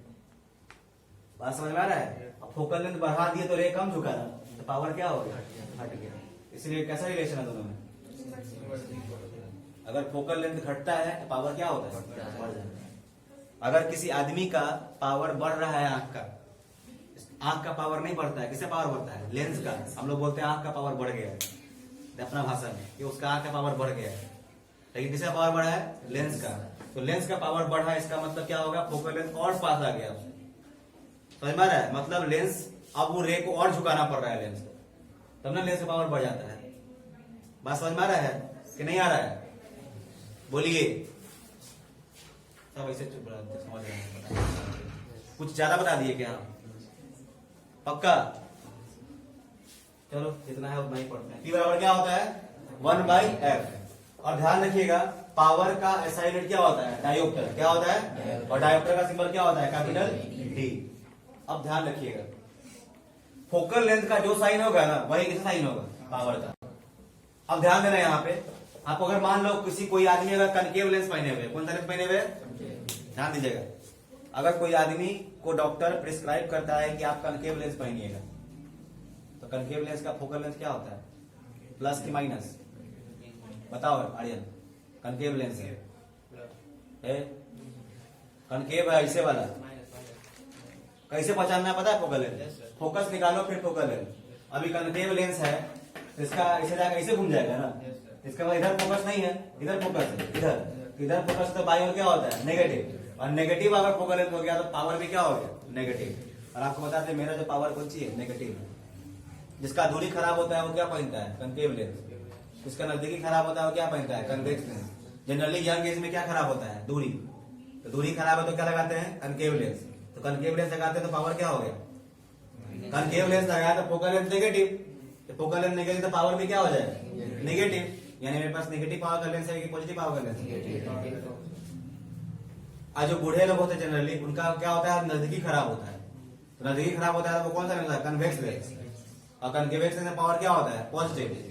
बात समझ में आ रहा है? अब फोकल लेंथ बढ़ा दिए तो रे कम झुका ना, तो पावर क्या हो गया? हट गया। इसलिए कैसा रिलेशन है दोनों में? अगर फोकल लेंथ घटता है तो पावर क्या होता है? बढ़ जाता है। अगर किसी आदमी का पावर बढ़ रहा है, आंख का पावर नहीं बढ़ता है, किससे पावर बढ़ता है? लेंस का। हम लोग बोलते हैं आंख का पावर बढ़ गया है अपना भाषा में, कि उसका आंख का पावर बढ़ गया है। लेकिन किसका पावर बढ़ा है? लेंस का। तो लेंस का पावर बढ़ा, इसका मतलब क्या होगा? फोकल लेंथ और पास आ गया। समझ में आ रहा है? मतलब लेंस अब वो रे को और झुकाना पड़ रहा है लेंस को, तब ना लेंस का पावर बढ़ जाता है। बात समझ में आ रहा है कि नहीं आ रहा है? बोलिए। सब ऐसे चुप रहे, समझ रहे हैं? कुछ ज्यादा बता दिए क्या? पक्का? चलो जितना है उतना ही पढ़ते हैं। P बराबर क्या होता है? 1/f। और ध्यान रखिएगा, पावर का एसआई यूनिट क्या होता है? डायोप्टर। क्या होता है? और डायोप्टर का सिंबल क्या होता है? Capital D। अब ध्यान रखिएगा, फोकल लेंथ का जो साइन होगा ना, वही किसका साइन होगा? पावर का। अब ध्यान देना यहाँ पे, आपको अगर मान लो कोई आदमी अगर कनकेव लेंस पहने हुए, कौन सा लेंस पहने हुए? ध्यान दीजिएगा, अगर कोई आदमी को डॉक्टर प्रिस्क्राइब करता है कि आप कनकेव लेंस पहनिएगा, तो कनकेव लेंस का फोकल लेंथ क्या होता है? प्लस की माइनस? बताओ आर्यन। कनकेव लेंस है, कनकेव है ऐसे वाला, कैसे पहचानना पता है? फोकल लेंथ, फोकस निकालो फिर फोकल लेंथ। अभी कनकेव लेंस है तो इसका ऐसे जाकर ऐसे घूम जाएगा ना, इसका मतलब इधर फोकस नहीं है, इधर फोकस है, इधर फोकस। तो बाई और क्या होता है? नेगेटिव। और नेगेटिव अगर फोकल लेंथ हो गया तो पावर भी क्या हो गया? नेगेटिव। और आपको बताते मेरा जो पावर कौन सी है? नेगेटिव है। जिसका दूरी खराब होता है वो क्या पहनता है? Concave lens. जिसका नजदीकी खराब होता है वो क्या पहनता है? Convex lens. Generally young age में क्या खराब होता है? दूरी। तो दूरी खराब है तो क्या लगाते हैं? Concave lens. तो कनकेव लेंस लगाते हैं तो पावर क्या हो गया? कनकेव लेंस लगाया तो फोकल लेंथ नेगेटिव, तो फोकल लेंथ नेगेटिव तो पावर भी क्या हो जाएगा? नेगेटिव। यानी मेरे पास नेगेटिव पावर का लेंस है कि पॉजिटिव पावर का लेंस? आज जो बूढ़े लोग होते हैं जनरली, उनका क्या होता है? नजदीकी खराब होता है। तो नजदीकी खराब होता है तो वो कौन सा लेंस है? Convex lens. और कन्वेक्स लेंस में पावर क्या होता है? पॉजिटिव।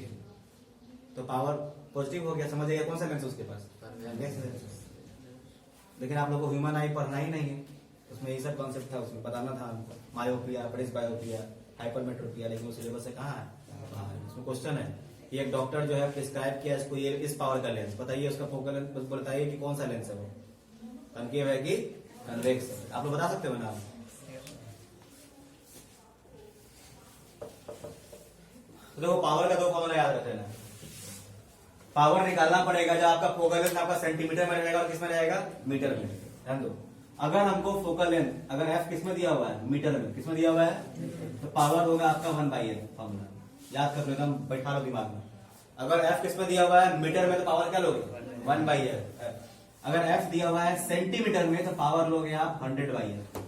तो पावर पॉजिटिव हो गया, समझ गया? कौन सा लेंस उसके पास? Convex lens. लेकिन आप लोग को ह्यूमन आई पढ़ना ही नहीं है, उसमें यही सब कॉन्सेप्ट था, उसमें बताना था हमको। मायोपिया, प्रेसबायोपिया, हाइपरमेट्रोपिया, लेकिन वो सिलेबस से कहाँ है? उसमें क्वेश्चन है कि एक डॉक्टर जो है प्रिस्क्राइब किया इसको ये इस पावर का लेंस, बताइए उसका फोकल लेंथ बताइए कि कौन सा लेंस है वो, कनकेव है कि कन्वेक्स है? आप लोग बता सकते हो ना? तो देखो, पावर का दो फॉर्मूला याद रख लेना। पावर निकालना पड़ेगा, जो आपका फोकल लेंथ आपका सेंटीमीटर में रहेगा और किस में रहेगा? मीटर में। ध्यान दो, अगर हमको फोकल लेंथ अगर एफ किसमें दिया हुआ है, मीटर में, किसमें दिया हुआ है, तो पावर होगा आपका 1/f फॉर्मूला, याद कर लो एकदम, बैठा लो दिमाग में। अगर एफ किसमें दिया हुआ है, मीटर में, तो पावर क्या लोगे, 1/f। अगर एफ दिया हुआ है सेंटीमीटर में, तो पावर लोगे आप 100/f।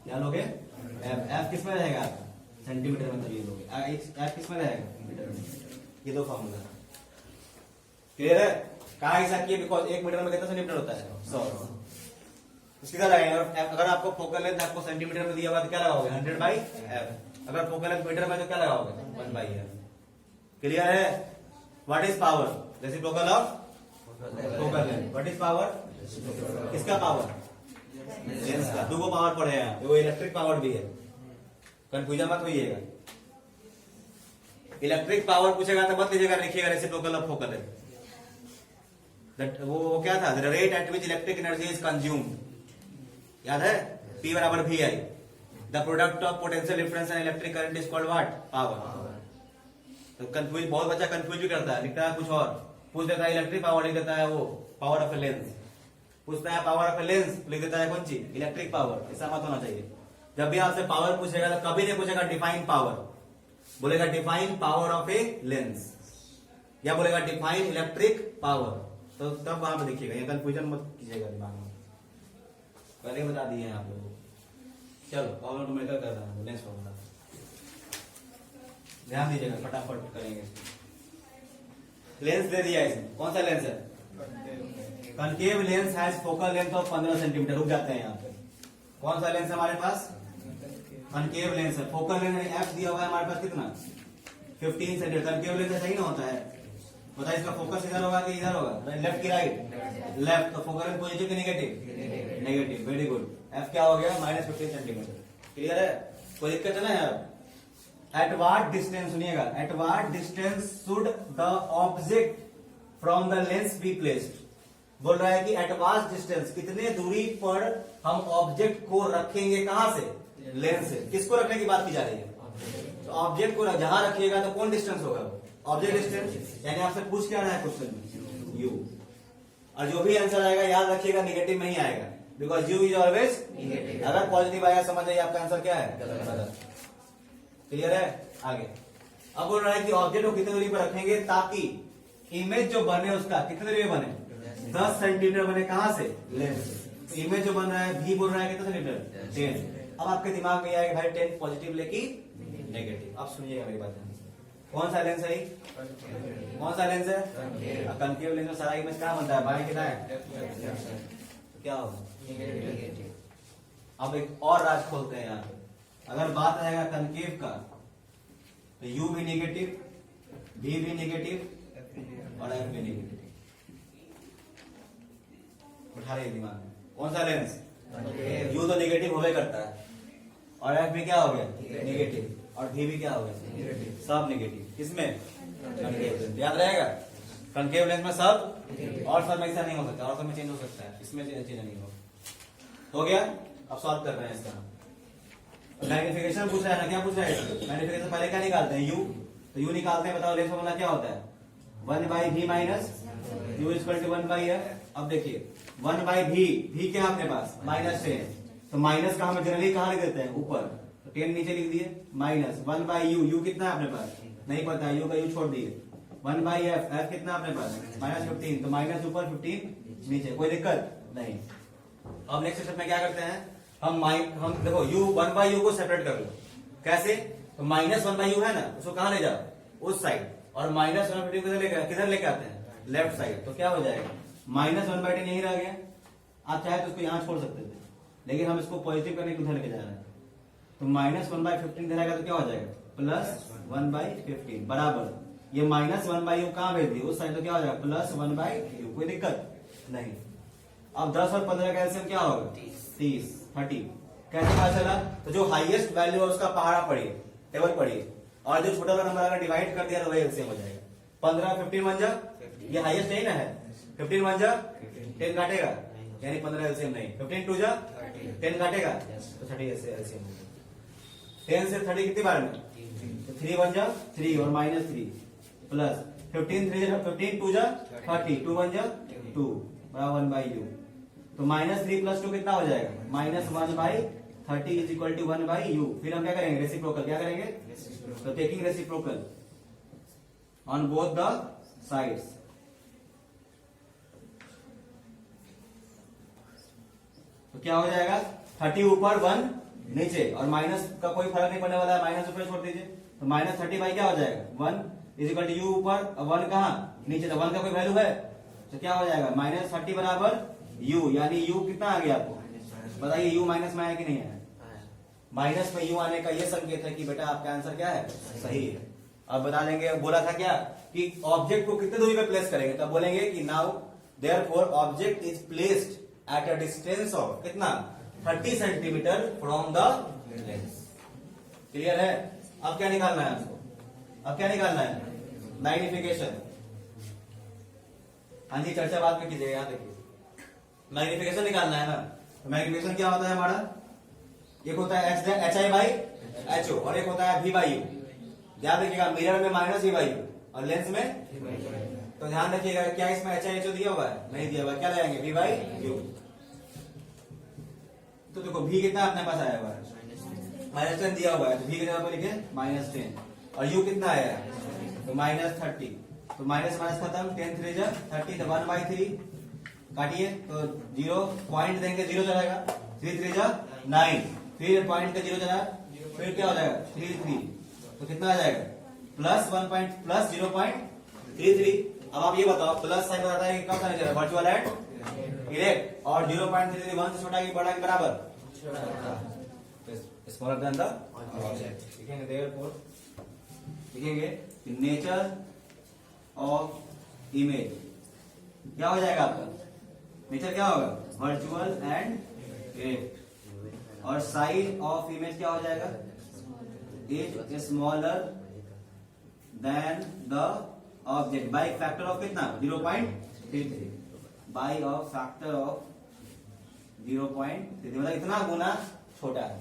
क्या लोगे, एफ किसमें रहेगा, सेंटीमीटर में, तो ये लोगे एफ किसमें रहेगा, मीटर में। ये दो फॉर्मूला क्लियर है। कहा ऐसा किए, बिकॉज 1 मीटर में कितना सेंटीमीटर होता है, 100। इसकी तरह लगाएंगे, अगर आपको फोकल लेंथ आपको सेंटीमीटर में दिया हुआ तो क्या लगाओगे, 100/f। अगर फोकल लेंथ मीटर में तो क्या लगाओगे, 1/f। क्लियर है। What is power, reciprocal of focal length. What is power, किसका पावर, लेंस का। दो पावर पड़े हैं, वो इलेक्ट्रिक पावर भी है, कंफ्यूजन मत होइएगा। इलेक्ट्रिक पावर पूछेगा तो मत लीजिएगा, लिखिएगा रेसिप्रोकल ऑफ फोकल लेंथ। वो क्या था, the rate at which electric energy is consumed, याद है, P बराबर VI। The product of potential difference and electric current is called what, power. तो कंफ्यूज, बहुत बच्चा कंफ्यूज भी करता है, लिखता है कुछ और, पूछ देता है इलेक्ट्रिक पावर, लिख देता है वो पावर ऑफ ए लेंस। पूछता है पावर ऑफ ए लेंस, लिख देता है कौन चीज, इलेक्ट्रिक पावर। ऐसा मत होना चाहिए। जब भी आपसे पावर पूछेगा तो कभी नहीं पूछेगा डिफाइन पावर, बोलेगा define power of a lens, या बोलेगा डिफाइन इलेक्ट्रिक पावर। तो तब वहां पे देखिएगा, ये कंफ्यूजन मत कीजिएगा दिमाग में, पहले ही बता दिए हैं आप लोगों को। चलो पावर न्यूमेरिकल कर रहा हूं, लेंस फॉर्मूला ध्यान दीजिएगा, फटाफट करेंगे। लेंस दे दिया इसमें, कौन सा लेंस है, concave lens has focal length of 15 centimetre. रुक जाते हैं यहाँ पे, कौन सा लेंस है हमारे पास, कनकेव लेंस है। फोकल लेंथ एफ दिया हुआ है हमारे पास कितना, 15 सेंटीमीटर। कनकेव लेंस सही ना होता है, बताइए इसका फोकस इधर होगा कि इधर होगा, लेफ्ट की राइट, लेफ्ट। तो फोकल लेंथ पॉजिटिव की negative, negative, very good. F क्या हो गया, -15 सेंटीमीटर। क्लियर है, कोई दिक्कत है ना यार। एट व्हाट डिस्टेंस, सुनिएगा, at what distance should the object from the lens be placed. बोल रहा है कि एट व्हाट डिस्टेंस, कितने दूरी पर हम ऑब्जेक्ट को रखेंगे, कहां से, लेंस से। किसको रखने की बात की जा रही है, तो ऑब्जेक्ट को जहां रखिएगा तो कौन डिस्टेंस होगा, ऑब्जेक्ट डिस्टेंस। यानी आपसे पूछ क्या रहा है क्वेश्चन में, यू। और जो भी आंसर आएगा याद रखिएगा नेगेटिव में ही आएगा, because you is always negative. अगर पॉजिटिव आएगा समझ जाइए आपका आंसर क्या है, गलत। क्लियर है, आगे। अब बोल रहा है कि ऑब्जेक्ट को कितनी दूरी पर रखेंगे ताकि इमेज जो बने उसका कितनी दूरी में बने, 10 सेंटीमीटर बने, कहां से, लेंस से। तो इमेज जो बन रहा है, भी बोल रहा है कितना सेंटीमीटर, 10। अब आपके दिमाग में आएगा भाई 10 पॉजिटिव लेके नेगेटिव। अब सुनिएगा मेरी बात, कौन सा लेंस है, कौन सा लेंस है, कनकेव लेंस में सारा इमेज कहां बनता है, बाएं कितना है, क्या होगा। अब एक और राज खोलते हैं यहाँ पे। अगर बात रहेगा कनकेव का, तो यू भी नेगेटिव, भी नेगेटिव और एफ भी नेगेटिव। उठा रहे दिमाग में, कौन सा लेंस, यू तो नेगेटिव होवे करता है, और एफ भी क्या हो गया, नेगेटिव, और भी क्या हो गया, नेगेटिव, सब नेगेटिव। किसमें, कनकेव लेंस। याद रहेगा, कनकेव लेंस में सब, और सब में ऐसा नहीं हो सकता, और सब में चेंज हो सकता है, इसमें चेंज नहीं हो गया। अब सॉल्व कर रहे हैं इसका। मैग्निफिकेशन पूछ रहा है ना, क्या पूछ रहा है, मैग्निफिकेशन पहले क्या निकालते हैं, यू। तो यू निकालते हैं, बताओ लेंस फॉर्मूला क्या होता है, 1/v minus you equal to 1/f। अब देखिए 1/v, भी क्या अपने पास, -10। तो माइनस का हम जनरली कहां लिख देते हैं, ऊपर, तो 10 नीचे लिख दिए, माइनस 1/u, यू कितना है अपने पास, नहीं पता है, यू का यू छोड़ दिए, 1/f, f कितना अपने पास, -15। तो माइनस ऊपर, 15 नीचे, कोई दिक्कत नहीं। अब नेक्स्ट स्टेप में क्या करते हैं, हम देखो u 1/u को सेपरेट कर लो, कैसे, तो -1/u है ना, उसको कहां ले जाओ, उस साइड, और -1/15 किधर लेके आते हैं, लेफ्ट साइड। तो क्या हो जाएगा, -1/10 यही रह गया। आप चाहे तो उसको यहां छोड़ सकते थे, लेकिन हम इसको पॉजिटिव करने के उधर लेके जा रहे हैं। तो -1/15 रहेगा तो क्या हो जाएगा, +1/15 बराबर, ये -1/u कहां भेज दिए, उस साइड, तो क्या हो जाएगा, +1/u। कोई दिक्कत नहीं। अब 10 और 15 का एलसीएम क्या होगा, 30। कैसे पता चला, तो जो हाईएस्ट वैल्यू है उसका पहाड़ा पढ़िए, टेबल पढ़िए, और जो छोटा वाला नंबर अगर डिवाइड कर दिया तो वही एलसीएम हो जाएगा। 15 15 बन जा, ये हाईएस्ट नहीं ना है, 15 बन जा, 10 काटेगा, यानी 15 एलसीएम नहीं, 15 2 जा 10 काटेगा, तो 30 एलसीएम। 10 से 30 कितनी बार में, तो 3 बन जा 3 और -3 प्लस 15 3 15 2 जा 30, 2 बन जा 2 बराबर 1/u। तो -3 + 2 कितना हो जाएगा? -1/30 इज इक्वल टू 1/u। फिर हम क्या करेंगे? रेसिप्रोकल। क्या करेंगे? तो taking reciprocal on both the sides, तो क्या हो जाएगा? 30 ऊपर 1 नीचे, और माइनस का कोई फर्क नहीं पड़ने वाला है, माइनस ऊपर छोड़ दीजिए। तो -30 बाई क्या हो जाएगा? 1 इज इक्वल टू u ऊपर, 1 कहाँ? नीचे। तो 1 का कोई वैल्यू है, तो क्या हो जाएगा? -30 बराबर u, यानी u कितना आ गया आपको? बताइए u माइनस में आया कि नहीं आया? माइनस में u आने का ये संकेत है कि बेटा आपका आंसर क्या है? सही है। अब बता देंगे, बोला था क्या कि ऑब्जेक्ट को कितने दूरी पे प्लेस करेंगे, तब बोलेंगे कि now therefore object is placed at a distance of कितना? 30 centimetre from the lens. Clear है? अब क्या निकालना है आपको? अब क्या निकालना है? मैग्निफिकेशन। हाँ जी, चर्चा बात में कीजिएगा। यहाँ देखिए, मैग्निफिकेशन निकालना है ना। तो मैग्निफिकेशन क्या होता है हमारा? एक होता है HI बाई HO और एक होता है V बाई U। ध्यान रखिएगा, मिरर में -E बाई U और लेंस में, तो ध्यान रखिएगा क्या इसमें HI HO दिया हुआ है? नहीं दिया हुआ। क्या लगाएंगे? V by U। तो देखो V कितना अपने पास आया हुआ है? -10 दिया हुआ है, तो V की जगह पर लिखे -10, और U कितना आया है? तो -30। तो माइनस माइनस खत्म, 10 3 जा 30, तो 1/3 काटिए, तो 0 पॉइंट देंगे, 0 चलेगा। 3 3 जा 9, फिर पॉइंट का 0 चला, फिर क्या हो जाएगा? 3 3, तो कितना आ जाएगा? +1 +0.33। अब आप ये बताओ, प्लस साइन बताता है कि कब साइन चलेगा? वर्चुअल एंड इरेक्ट, और 0.33 1 से छोटा कि बड़ा कि बराबर? Smaller than the object. लिखेंगे देयरफॉर, लिखेंगे नेचर ऑफ इमेज क्या हो जाएगा आपका? नेचर क्या होगा? Virtual and erect. और साइज ऑफ इमेज क्या हो जाएगा? Is smaller than the object by factor of कितना? 0.33, बाय ऑफ फैक्टर ऑफ 0.33, मतलब इतना गुना छोटा है।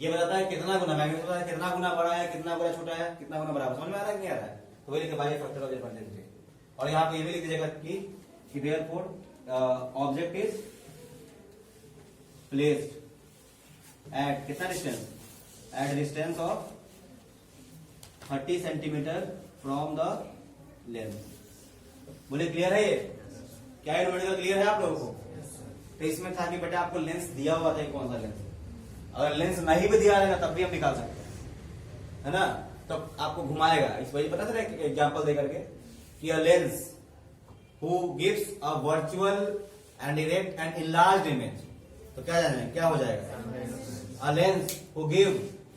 ये बताता है कितना गुना, मैग्नीट्यूड बताता है कितना गुना बड़ा है, कितना गुना छोटा है, कितना गुना बराबर। समझ में आ रहा है कि नहीं आ रहा है? तो वही लिखे बाय फैक्टर ऑफ 0.33। और यहाँ पे ये भी लिख दीजिएगा कि therefore object is placed at कितना distance? At distance of 30 centimetre from the lens. बोले क्लियर है? ये क्या है? न्यूमेरिकल क्लियर है आप लोगों को? तो इसमें था कि बेटा आपको लेंस दिया हुआ था, कौन सा लेंस? अगर लेंस नहीं भी दिया रहेगा तब भी हम निकाल सकते हैं, है ना? तो आपको घुमाएगा। इस वजह पता था एग्जांपल दे करके कि a lens who gives a virtual and erect and enlarged image, तो क्या जाने क्या हो जाएगा? A lens who give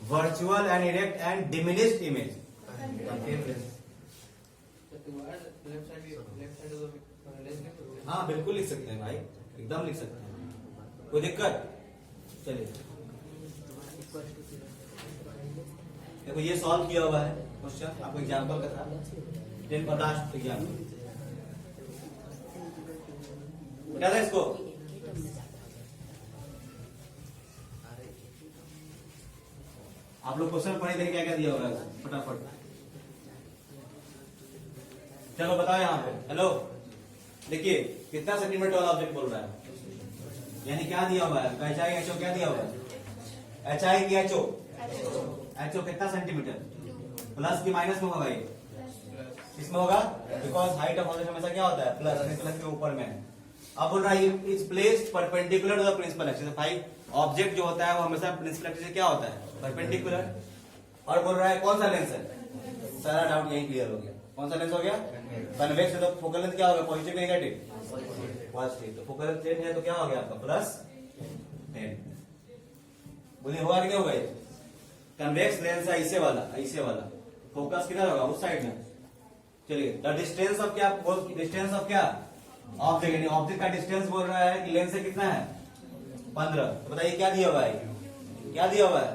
virtual and erect and diminished image. हाँ बिल्कुल लिख सकते हैं भाई, एकदम लिख सकते हैं, कोई दिक्कत? चलिए देखो, ये सॉल्व किया हुआ है क्वेश्चन, आपको एग्जांपल का था 10 और लास्ट एग्जांपल क्या था इसको? आप लोग क्वेश्चन पढ़े थे, क्या क्या दिया होगा फटाफट चलो बताओ यहाँ पे। हेलो, देखिए कितना सेंटीमीटर वाला ऑब्जेक्ट बोल रहा है, यानी क्या दिया हुआ है? HI HO क्या दिया हुआ है? HI की HO, HO कितना सेंटीमीटर? प्लस की माइनस में होगा? ये इसमें होगा, बिकॉज हाइट ऑफ ऑब्जेक्ट हमेशा क्या होता है? प्लस, प्लस के ऊपर में। अब बोल रहा है is placed perpendicular to the principal axis. भाई ऑब्जेक्ट जो होता है वो हमेशा प्रिंसिपल एक्सिस से क्या होता है? परपेंडिकुलर। और बोल रहा है कौन सा लेंस है? सारा डाउट यही क्लियर हो गया। कौन सा लेंस हो गया? कन्वेक्स है, तो फोकल लेंथ क्या होगा? Positive negative? पॉजिटिव। तो फोकल लेंथ 10 है तो क्या हो गया आपका? +10। बोलिए होगा कि नहीं होगा? ये कन्वेक्स लेंस है, ऐसे वाला, ऐसे वाला। फोकस किधर होगा? उस साइड में। चलिए, द डिस्टेंस ऑफ क्या? डिस्टेंस ऑफ क्या? ऑब्जेक्ट, यानी ऑब्जेक्ट का डिस्टेंस बोल रहा है कि लेंस से कितना है? 15। तो बताइए क्या दिया हुआ है? क्या दिया हुआ है?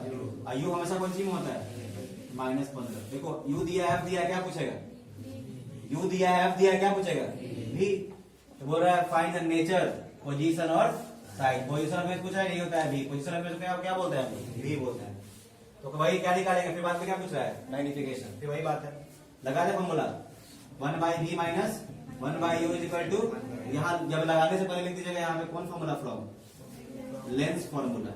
यू हमेशा कौन सी में होता है? -15। देखो यू दिया है, F दिया है, क्या पूछेगा? यू दिया है, F दिया है, क्या पूछेगा? V। तो बोल रहा है फाइंड द नेचर, पोजीशन और साइज। पोजीशन ऑफ पूछा है, नहीं होता है V। पोजीशन ऑफ क्या बोलते हैं? V बोलते हैं। तो वही क्या निकालेंगे? फिर बाद में क्या पूछ रहा है? मैग्निफिकेशन। फिर वही बात है, लगा दे formula 1/V - 1 by U is equal to, यहाँ जब लगाने से पहले लिख दीजिएगा यहाँ पे कौन फॉर्मूला, फ्रॉम लेंस फॉर्मूला।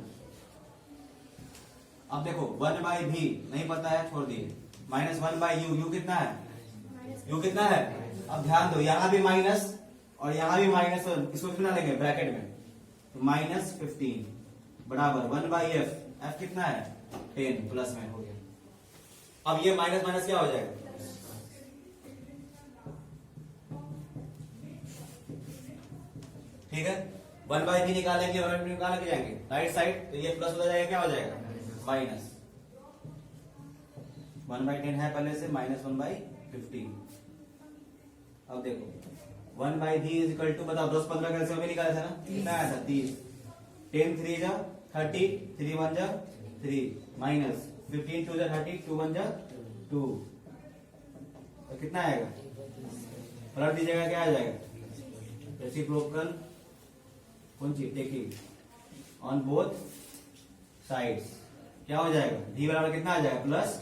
अब देखो 1 बाई भी नहीं पता है, छोड़ दिए, माइनस 1 बाई यू, यू कितना है, यू कितना है। अब ध्यान दो यहाँ भी माइनस और यहाँ भी माइनस, इसको कितना लेंगे ब्रैकेट में, तो माइनस 15 बराबर 1 बाई एफ, एफ कितना है 10, प्लस में हो गया। अब ये माइनस माइनस क्या हो जाएगा, ठीक है। 1 बाई भी निकालेंगे और निकाल के जाएंगे राइट साइड, तो ये प्लस हो जाएगा, क्या हो जाएगा माइनस 1 बाई 10 है पहले से, माइनस 1 बाई 15। अब देखो 1 बाई भी इज इक्वल टू, बताओ 10 15 कैसे अभी निकाला था ना, कितना आया था 30, 10 3 जा 30, 3 1 जा 3, माइनस 15 2 जा 30, 2 1 जा 2, तो कितना आएगा, पलट दीजिएगा क्या आ जाएगा, रेसिप्रोकल कौन सी टेकिंग ऑन बोथ साइड्स, क्या हो जाएगा, डी बराबर कितना आ जाएगा प्लस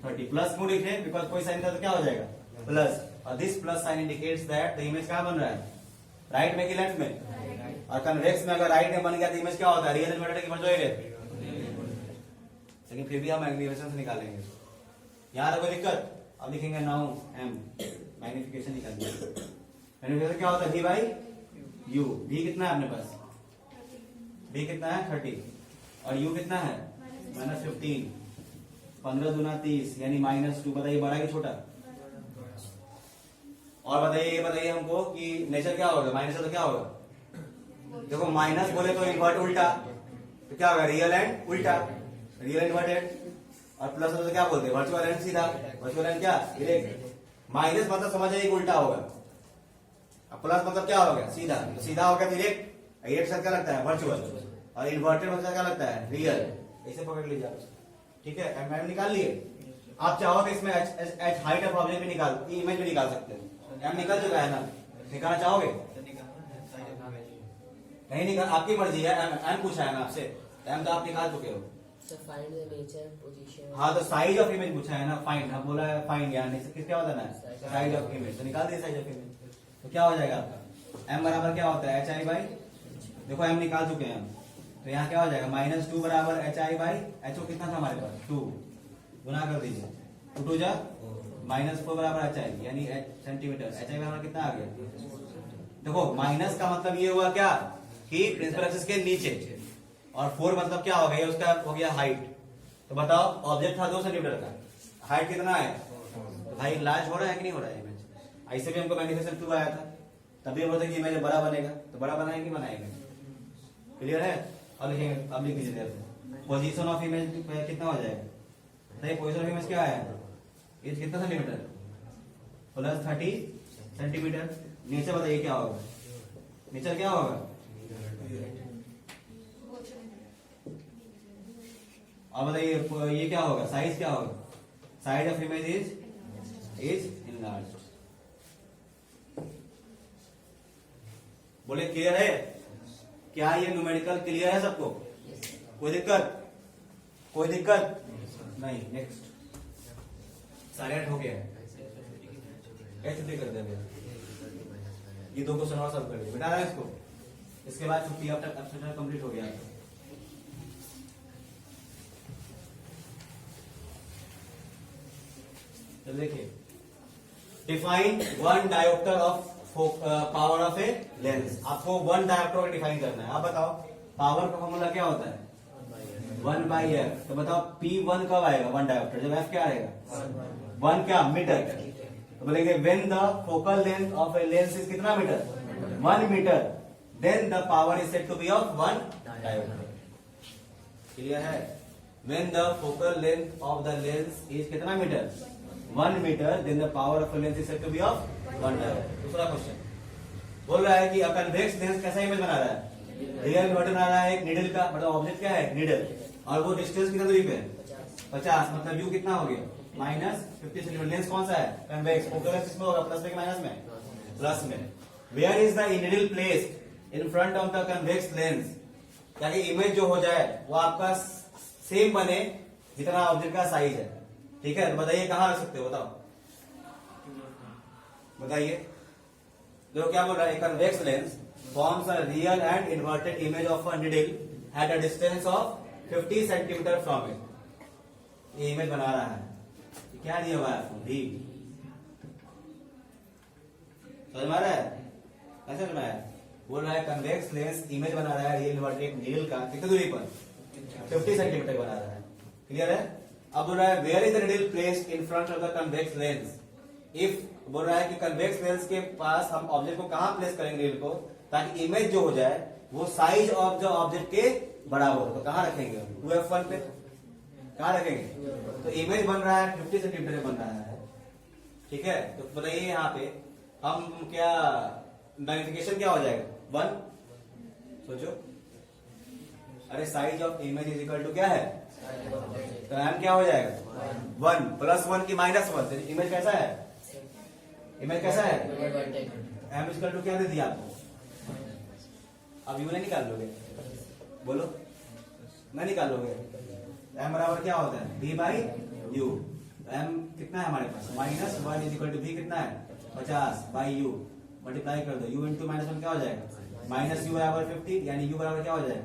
30, प्लस क्यों लिख रहे हैं, बिकॉज कोई साइन था तो क्या हो जाएगा प्लस, और this plus sign indicates that the image क्या बन रहा है, राइट में कि लेफ्ट में, और कन्वेक्स में अगर राइट में बन गया तो इमेज क्या होता है, रियल इन्वर्टेड की मजोइड, लेकिन फिर भी हम मैग्निफिकेशन से निकालेंगे, यहाँ कोई दिक्कत। अब लिखेंगे नाउ एम, मैग्निफिकेशन निकालेंगे, मैग्निफिकेशन क्या होता है, वी बाई यू, वी कितना है अपने पास, वी कितना है 30, और यू कितना है माइनस 15, 15 दूना 30 यानी माइनस 2, बताइए बड़ा कि छोटा, और बताइए हमको कि नेचर क्या होगा, माइनस है तो क्या होगा, देखो माइनस बोले तो इन्वर्ट उल्टा, तो क्या होगा रियल एंड उल्टा, रियल इन्वर्टेड, और प्लस तो क्या बोलते हैं वर्चुअल एंड सीधा, वर्चुअल एंड क्या इरेक्ट, माइनस मतलब समझ आइए उल्टा होगा, अब प्लस मतलब क्या होगा सीधा, तो सीधा हो गया इरेक्ट, इरेक्ट सर क्या लगता है वर्चुअल, और इन्वर्टेड मतलब क्या लगता है रियल, ऐसे पकड़ लीजिए आप, ठीक है। एम निकाल लिए, आप चाहो तो इसमें एच हाइट ऑफ ऑब्जेक्ट भी निकाल, इमेज भी निकाल सकते हैं, एम निकल चुका है ना, निकालना चाहोगे नहीं निकाल, आपकी मर्जी है, एम पूछा है ना आपसे, एम तो आप निकाल चुके हो, फाइंड द नेचर पोजीशन, हाँ तो साइज ऑफ इमेज पूछा है ना, फाइंड, अब बोला है फाइंड, यानी किस क्या होता है ना साइज ऑफ इमेज, तो निकाल दिए साइज ऑफ इमेज, तो क्या हो जाएगा आपका एम बराबर क्या होता है एच आई बाई, देखो एम निकाल चुके हैं हम, तो यहाँ क्या हो जाएगा माइनस 2 बराबर H I by H O कितना था हमारे पास 2, गुना कर दीजिए 2 2 जा माइनस 4 बराबर एच आई यानी सेंटीमीटर, एच आई बराबर कितना आ गया, देखो माइनस का मतलब ये हुआ क्या कि प्रिंसिपल एक्सिस के नीचे, और 4 मतलब क्या हो गया उसका हो गया हाइट, तो बताओ ऑब्जेक्ट था 2 सेंटीमीटर का, हाइट कितना है, भाई लार्ज हो रहा है कि नहीं हो रहा है इमेज, ऐसे भी हमको मैग्निफिकेशन 2 आया था, तभी बोलते कि इमेज बड़ा बनेगा, तो बड़ा बनाएंगे कि बनाएंगे, क्लियर है। अब लिखेंगे, अब लिख दीजिए पोजीशन ऑफ इमेज कितना हो जाएगा, पोजीशन ऑफ इमेज क्या है, इज कितना सेंटीमीटर प्लस 30 सेंटीमीटर, नेचर बताइए क्या होगा, नेचर क्या होगा, और बताइए ये क्या होगा, साइज क्या होगा, size of image is enlarged, बोले क्लियर है, क्या ये न्यूमेरिकल क्लियर है सबको, कोई दिक्कत, कोई दिक्कत नहीं, नेक्स्ट साइलेंट हो गया है, कैसे कर दे भैया, ये 2 क्वेश्चन और सब कर दिए, बिठा रहा है इसको, इसके बाद छुट्टी, अब तक चैप्टर कंप्लीट हो गया। तो देखिए, define 1 dioptre of power of a lens, आपको 1 डायोप्टर को डिफाइन करना है, आप बताओ पावर का फॉर्मूला क्या होता है 1 बाई एफ, तो बताओ P1 कब आएगा 1 डायोप्टर, जब एफ क्या आएगा 1 क्या मीटर, तो बोलेंगे when the focal length of a lens is कितना metre 1 metre, then the power is said to be of 1 dioptre, clear है, when the focal length of the lens is कितना metre 1 metre, then the power of lens is said to be of 1 dioptre. दूसरा question बोल रहा है कि a convex lens कैसा image बना रहा है, रियल बटन आ रहा है एक निडल का, मतलब ऑब्जेक्ट क्या है निडल, और वो डिस्टेंस कितना दूरी पे है 50, मतलब यू कितना हो गया माइनस 50 सेंटीमीटर, लेंस कौन सा है कन्वेक्स, फोकल लेंस किसमें होगा प्लस में कि माइनस में, प्लस में, where is the needle placed in front of the convex lens, ताकि इमेज जो हो जाए वो आपका सेम बने जितना ऑब्जेक्ट का साइज है, ठीक है, तो बताइए कहां रख सकते हो, बताओ बताइए, जो क्या बोल रहा है, convex lens forms a real and inverted image of a needle at a distance of 50 centimetre from it. ये इमेज बना रहा है, क्या दिया हुआ है आपको, डी। समझ में आ रहा है, कैसे समझ में आया? बोल रहा है कन्वेक्स लेंस इमेज बना रहा है रियल इन्वर्टेड निडल का कितनी दूरी पर, 50 सेंटीमीटर बना रहा है। क्लियर है? अब बोल रहा है where is the needle placed in front of the convex lens. If बोल रहा है कि कन्वेक्स लेंस के पास हम ऑब्जेक्ट को कहां प्लेस करेंगे निडल को, ताकि इमेज जो हो जाए वो साइज ऑफ द ऑब्जेक्ट के बराबर हो। तो कहां रखेंगे, 2f1 पे कहां रखेंगे? तो इमेज बन रहा है 50 सेंटीमीटर बन रहा है, ठीक है। तो बताइए यहाँ पे हम क्या मैग्निफिकेशन क्या हो जाएगा, 1। सोचो, अरे size of image is equal to क्या है, तो एम क्या हो जाएगा 1 प्लस 1 की -1। इमेज कैसा है, इमेज कैसा है, एम इक्वल टू क्या दे दिया आपको। अब यू नहीं निकाल लोगे, बोलो नहीं निकाल लोगे। एम बराबर क्या होता है, बी बाई यू। एम कितना है हमारे पास, -1 इज इक्वल टू बी कितना है 50 बाई यू, मल्टीप्लाई कर दो, यू इंटू -1 क्या हो जाएगा, माइनस यू बराबर 50, यानी यू बराबर क्या हो जाएगा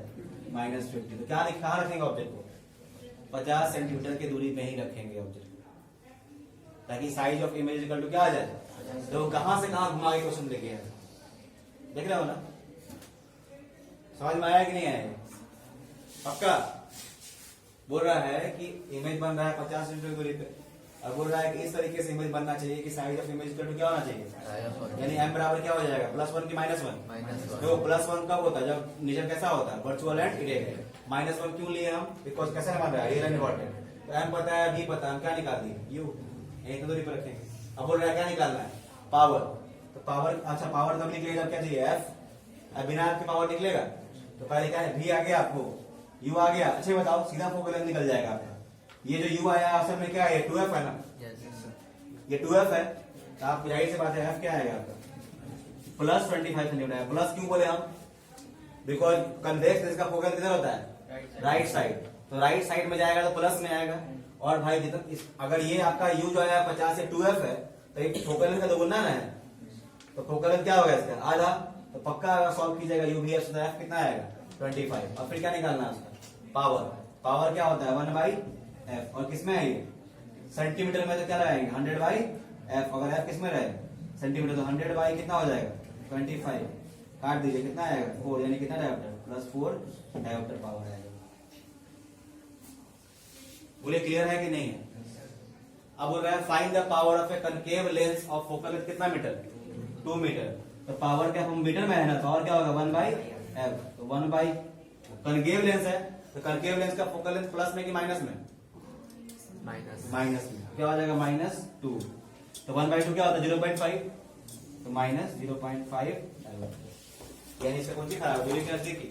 -50। तो क्या कहाँ रखेंगे ऑब्जेक्ट को, 50 सेंटीमीटर की दूरी पे ही रखेंगे ऑब्जेक्ट, ताकि size of image equal to क्या आ जाए। तो कहां से कहां घुमा के क्वेश्चन देखे हैं, देख रहे हो ना, समझ में आया कि नहीं आया? पक्का बोल रहा है कि इमेज बन रहा है 50 सेंटीमीटर दूरी पे। अब बोल रहा है कि इस तरीके से इमेज बनना चाहिए कि size of image equal to क्या होना चाहिए, यानी एम बराबर क्या हो जाएगा, +1 की -1। तो +1 कब होता है, जब नेचर कैसा होता है, वर्चुअल एंड इरेक्ट। -1 क्यों लिए हम, बिकॉज कैसा बन रहा है, रियल एंड इम्पोर्टेंट। तो एम पता है, बी पता है, हम क्या निकाल दिए, यू, एक दूरी पर रखेंगे। अब बोल रहा है क्या निकालना है, पावर। तो पावर, अच्छा पावर तब निकलेगा जब क्या चाहिए, एफ। अब बिना एफ के पावर निकलेगा, तो पहले क्या है, भी आ गया आपको, यू आ गया। अच्छा बताओ, सीधा फोकल लेंथ निकल जाएगा आपका। ये जो यू आया असल में क्या है, 2f है ना, ये 2f है। तो आप जाहिर से बात है, एफ क्या आएगा आपका, +25 सेंटीमीटर। प्लस क्यों बोले हम, बिकॉज कन्वेक्स लेंस का फोकल किधर होता है, राइट साइड। तो राइट साइड में जाएगा तो प्लस में आएगा। और भाई जितना अगर ये आपका यू जो है 50 से 2f है, तो एक फोकल लेंथ का दोगुना ना है, तो फोकल लेंथ क्या होगा इसका, आधा। तो पक्का अगर सॉल्व कीजिएगा यू भी एफ कितना आएगा 25। और फिर क्या निकालना है उसका, पावर। पावर क्या होता है 1/f। और किसमें है ये, सेंटीमीटर में, तो क्या लगाएंगे 100/f। अगर f किसमें रहे, सेंटीमीटर, तो 100 बाई कितना हो जाएगा 25। काट दीजिए, कितना आएगा 4, यानी कितना डायोप्टर, +4 डायोप्टर पावर आएगा। बोले क्लियर है कि नहीं है? अब बोल रहा है find the power of A concave lens of focal length कितना मीटर, 2 मीटर। तो पावर क्या, हम मीटर में है ना, पावर क्या होगा 1/f। तो 1 कनकेव लेंस है, तो कनकेव लेंस का फोकल लेंथ प्लस में कि माइनस में, माइनस में। क्या हो जाएगा -2। तो 1/2 क्या होता है 0.5, तो -0.5। यानी इसका कौन सी खराब है, दूरी क्या देखी,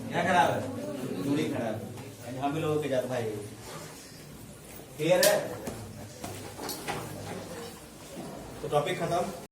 क्या खराब है, दूरी खराब है। यानी हम भी लोगों के जाते भाई, क्लियर है? तो टॉपिक खत्म।